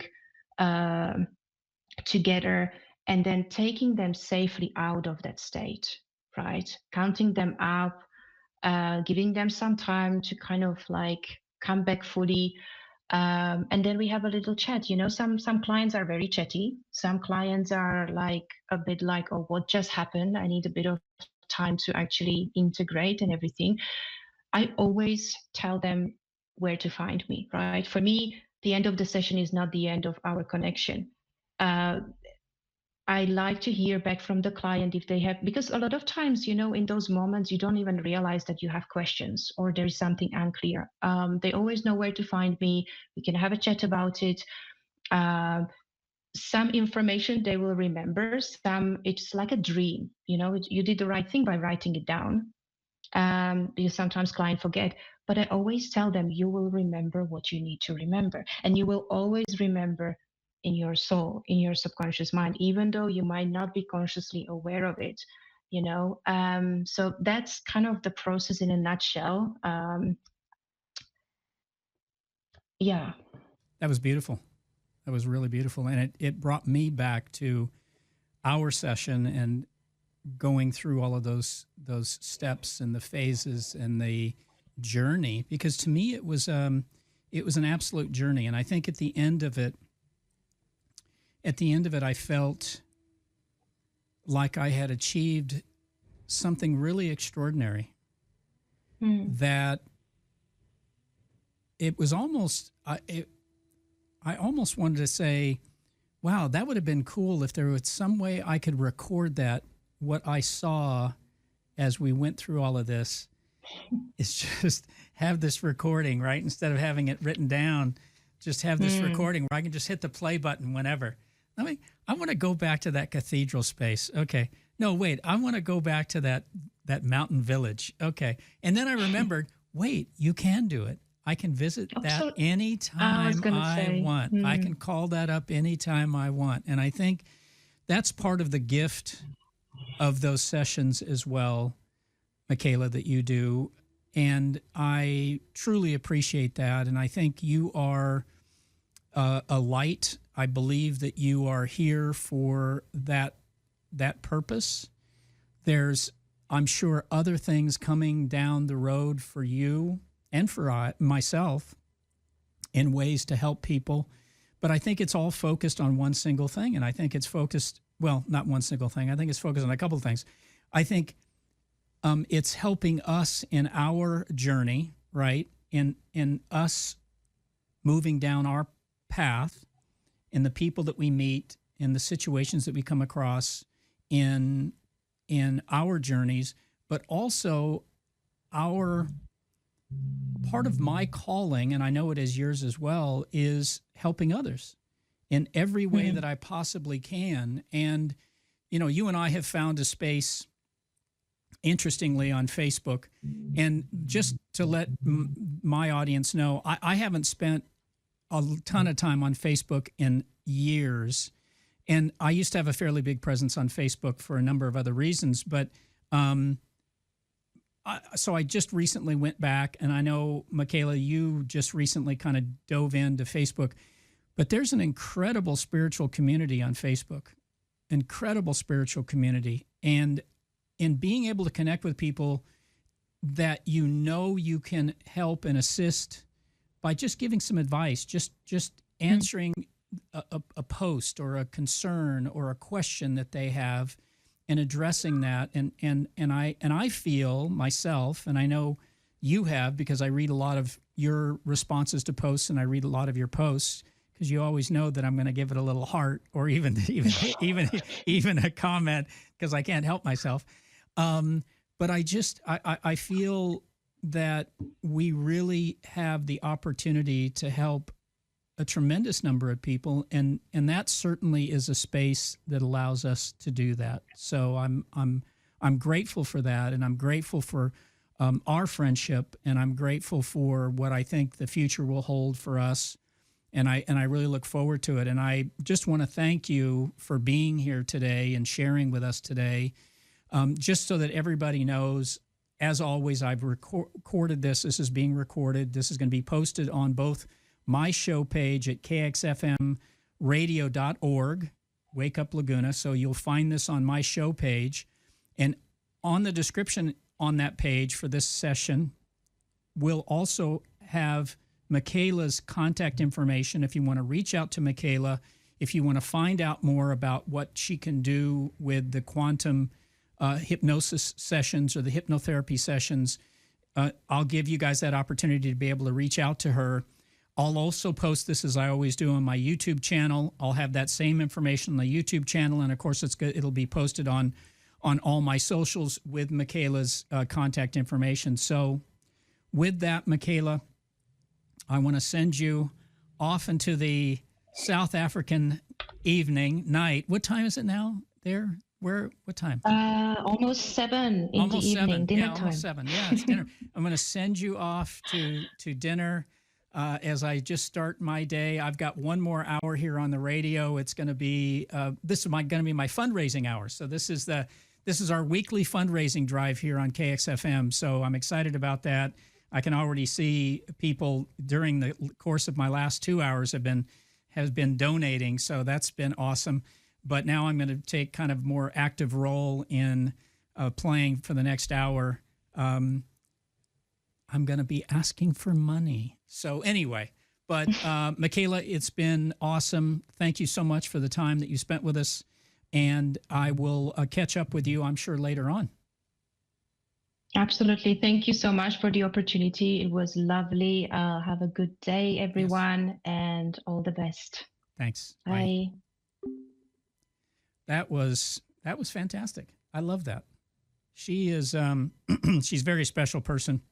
Speaker 7: together, and then taking them safely out of that state, right? Counting them up, giving them some time to kind of like come back fully. And then we have a little chat. You know, some clients are very chatty. Some clients are like a bit like, oh, what just happened? I need a bit of time to actually integrate and everything. I always tell them where to find me, right? For me, the end of the session is not the end of our connection. I like to hear back from the client if they have, because a lot of times, you know, in those moments, you don't even realize that you have questions or there is something unclear. They always know where to find me. We can have a chat about it. Some information they will remember. Some, it's like a dream. You know, you did the right thing by writing it down, because sometimes clients forget. But I always tell them, you will remember what you need to remember. And you will always remember in your soul, in your subconscious mind, even though you might not be consciously aware of it, you know. So that's kind of the process in a nutshell. Yeah.
Speaker 1: That was beautiful. That was really beautiful. And it brought me back to our session and going through all of those steps and the phases and the journey, because to me it was an absolute journey. And I think at the end of it, I felt like I had achieved something really extraordinary. That it was almost, I almost wanted to say, wow, that would have been cool if there was some way I could record that, what I saw as we went through all of this, is just have this recording, right? Instead of having it written down, just have this recording where I can just hit the play button whenever. I want to go back to that cathedral space. Okay. No, wait, I want to go back to that mountain village. Okay. And then I remembered, wait, you can do it. I can visit that anytime I want. I can call that up anytime I want. And I think that's part of the gift of those sessions as well, Michala, that you do. And I truly appreciate that. And I think you are a light. I believe that you are here for that purpose. There's, I'm sure, other things coming down the road for you and for myself in ways to help people. But I think it's all focused on one single thing. And I think it's focused, well, not one single thing. I think it's focused on a couple of things. I think it's helping us in our journey, right? In us moving down our path, in the people that we meet, in the situations that we come across, in our journeys, but also our part of my calling, and I know it is yours as well, is helping others in every way that I possibly can. And, you know, you and I have found a space, interestingly, on Facebook. And just to let my audience know, I haven't spent a ton of time on Facebook in years. And I used to have a fairly big presence on Facebook for a number of other reasons. But so I just recently went back, and I know, Michala, you just recently kind of dove into Facebook. But there's an incredible spiritual community on Facebook, incredible spiritual community. And in being able to connect with people that you know you can help and assist by just giving some advice, just answering a post or a concern or a question that they have, and addressing that. And I feel myself, and I know you have, because I read a lot of your responses to posts, and I read a lot of your posts, because you always know that I'm going to give it a little heart, or even a comment, because I can't help myself. But I feel that we really have the opportunity to help a tremendous number of people, and that certainly is a space that allows us to do that. So I'm grateful for that, and I'm grateful for our friendship, and I'm grateful for what I think the future will hold for us. And I really look forward to it. And I just want to thank you for being here today and sharing with us today. Just so that everybody knows, as always, I've recorded this. This is being recorded. This is going to be posted on both my show page at kxfmradio.org, Wake Up Laguna. So you'll find this on my show page. And on the description on that page for this session, we'll also have Michala's contact information if you want to reach out to Michala, if you want to find out more about what she can do with the quantum hypnosis sessions or the hypnotherapy sessions. I'll give you guys that opportunity to be able to reach out to her. I'll also post this, as I always do, on my YouTube channel. I'll have that same information on the YouTube channel, and of course it'll be posted on all my socials with Michala's contact information. So with that, Michala, I want to send you off into the South African night. What time is it now there? What time?
Speaker 7: Almost 7 in the evening, dinner time.
Speaker 1: Almost 7. Yeah, it's dinner. I'm going to send you off to dinner as I just start my day. I've got one more hour here on the radio. It's going to be going to be my fundraising hour. So this is our weekly fundraising drive here on KXFM. So I'm excited about that. I can already see people during the course of my last 2 hours have been donating, so that's been awesome. But now I'm going to take kind of more active role in playing for the next hour. I'm going to be asking for money. So anyway, but Michala, it's been awesome. Thank you so much for the time that you spent with us, and I will catch up with you, I'm sure, later on.
Speaker 7: Absolutely. Thank you so much for the opportunity. It was lovely. Have a good day, everyone, and all the best.
Speaker 1: Thanks.
Speaker 7: Bye.
Speaker 1: That was fantastic. I love that. She is she's a very special person.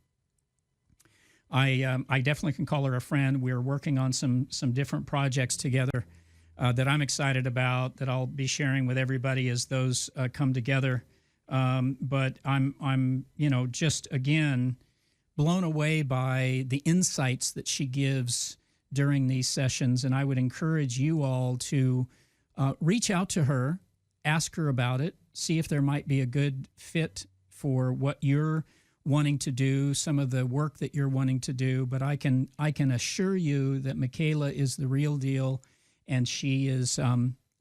Speaker 1: I definitely can call her a friend. We're working on some different projects together that I'm excited about, that I'll be sharing with everybody as those come together. But I'm just again blown away by the insights that she gives during these sessions, and I would encourage you all to reach out to her, ask her about it, see if there might be a good fit for what you're wanting to do, some of the work that you're wanting to do. But I can assure you that Michala is the real deal, and she is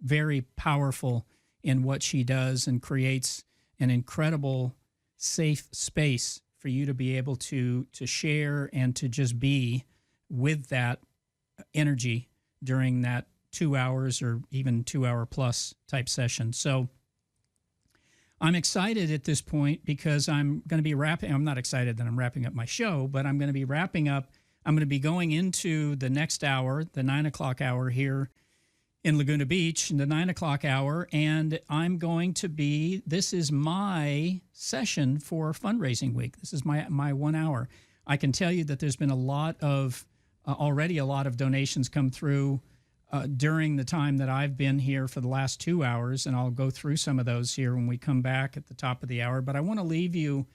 Speaker 1: very powerful in what she does and creates an incredible safe space for you to be able to share and to just be with that energy during that 2 hours or even 2 hour plus type session. So I'm excited at this point because I'm going to be I'm not excited that I'm wrapping up my show, but I'm going to be wrapping up. I'm going to be going into the next hour, the 9 o'clock hour here in Laguna Beach in the 9 o'clock hour. And I'm going to be, this is my session for fundraising week. This is my 1 hour. I can tell you that there's been already a lot of donations come through during the time that I've been here for the last 2 hours. And I'll go through some of those here when we come back at the top of the hour. But I want to leave you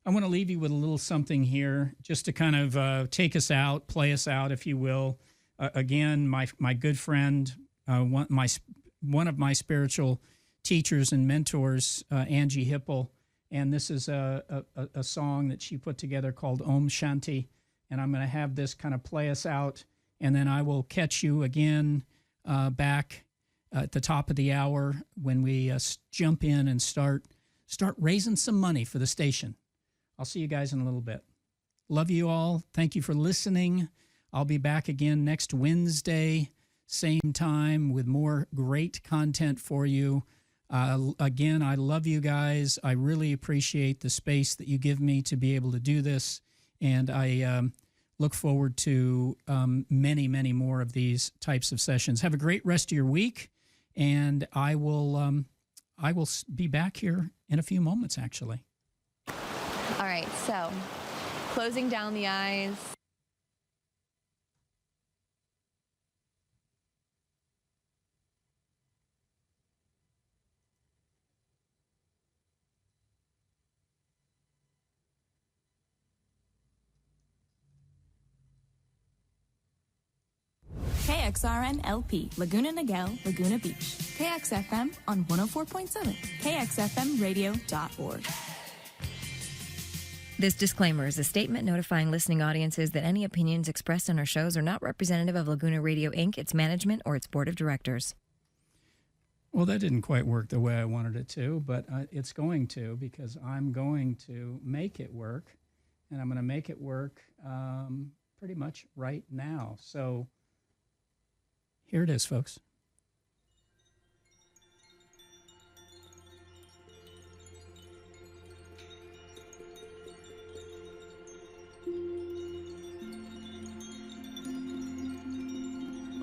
Speaker 1: with a little something here just to kind of take us out, play us out, if you will. Again, my good friend, one of my spiritual teachers and mentors, Angie Hipple, and this is a song that she put together called Om Shanti, and I'm going to have this kind of play us out, and then I will catch you again back at the top of the hour when we jump in and start raising some money for the station. I'll see you guys in a little bit. Love you all. Thank you for listening. I'll be back again next Wednesday, same time, with more great content for you. Again, I love you guys. I really appreciate the space that you give me to be able to do this. And I look forward to many, many more of these types of sessions. Have a great rest of your week. And I will be back here in a few moments, actually.
Speaker 12: All right, so closing down the eyes.
Speaker 8: KXRN LP, Laguna Niguel, Laguna Beach. KXFM on 104.7, KXFMradio.org.
Speaker 13: This disclaimer is a statement notifying listening audiences that any opinions expressed on our shows are not representative of Laguna Radio, Inc., its management, or its board of directors.
Speaker 1: Well, that didn't quite work the way I wanted it to, but it's going to, because I'm going to make it work, and I'm going to make it work pretty much right now. So here it is, folks.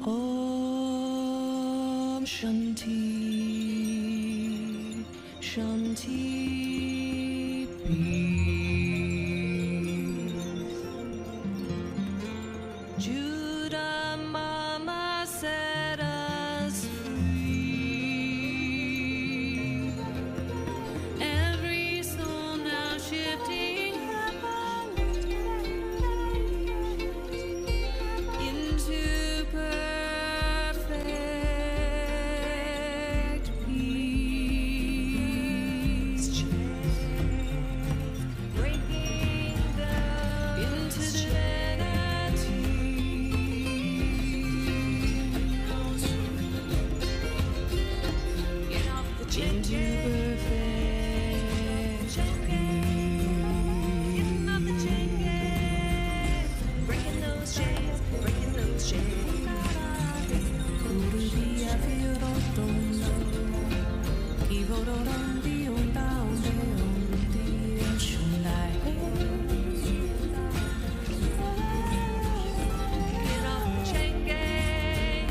Speaker 6: Om Shanti, Shanti, peace. Judah Mama set us free. Every soul now shifting into perfect peace. Breaking down into divinity. Get off the chain. Into perfect peace. Getting off the chain. Breaking those chains. Breaking those chains. Urudia fiorotondo. Kivororandi ondaunde ondi shundai. Get off the chain gang.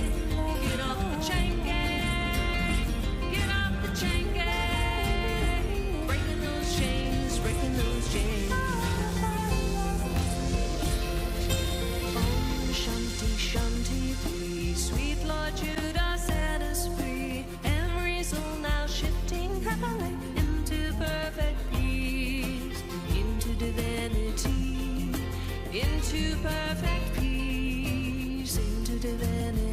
Speaker 6: Get off the chain gang. Get off the chain gang. Breaking those chains. Breaking those chains. Om Shanti, Shanti, peace. Sweet Lord Judah, set us free. Every soul now shifting happily into perfect peace, into divinity, into perfect peace, into divinity.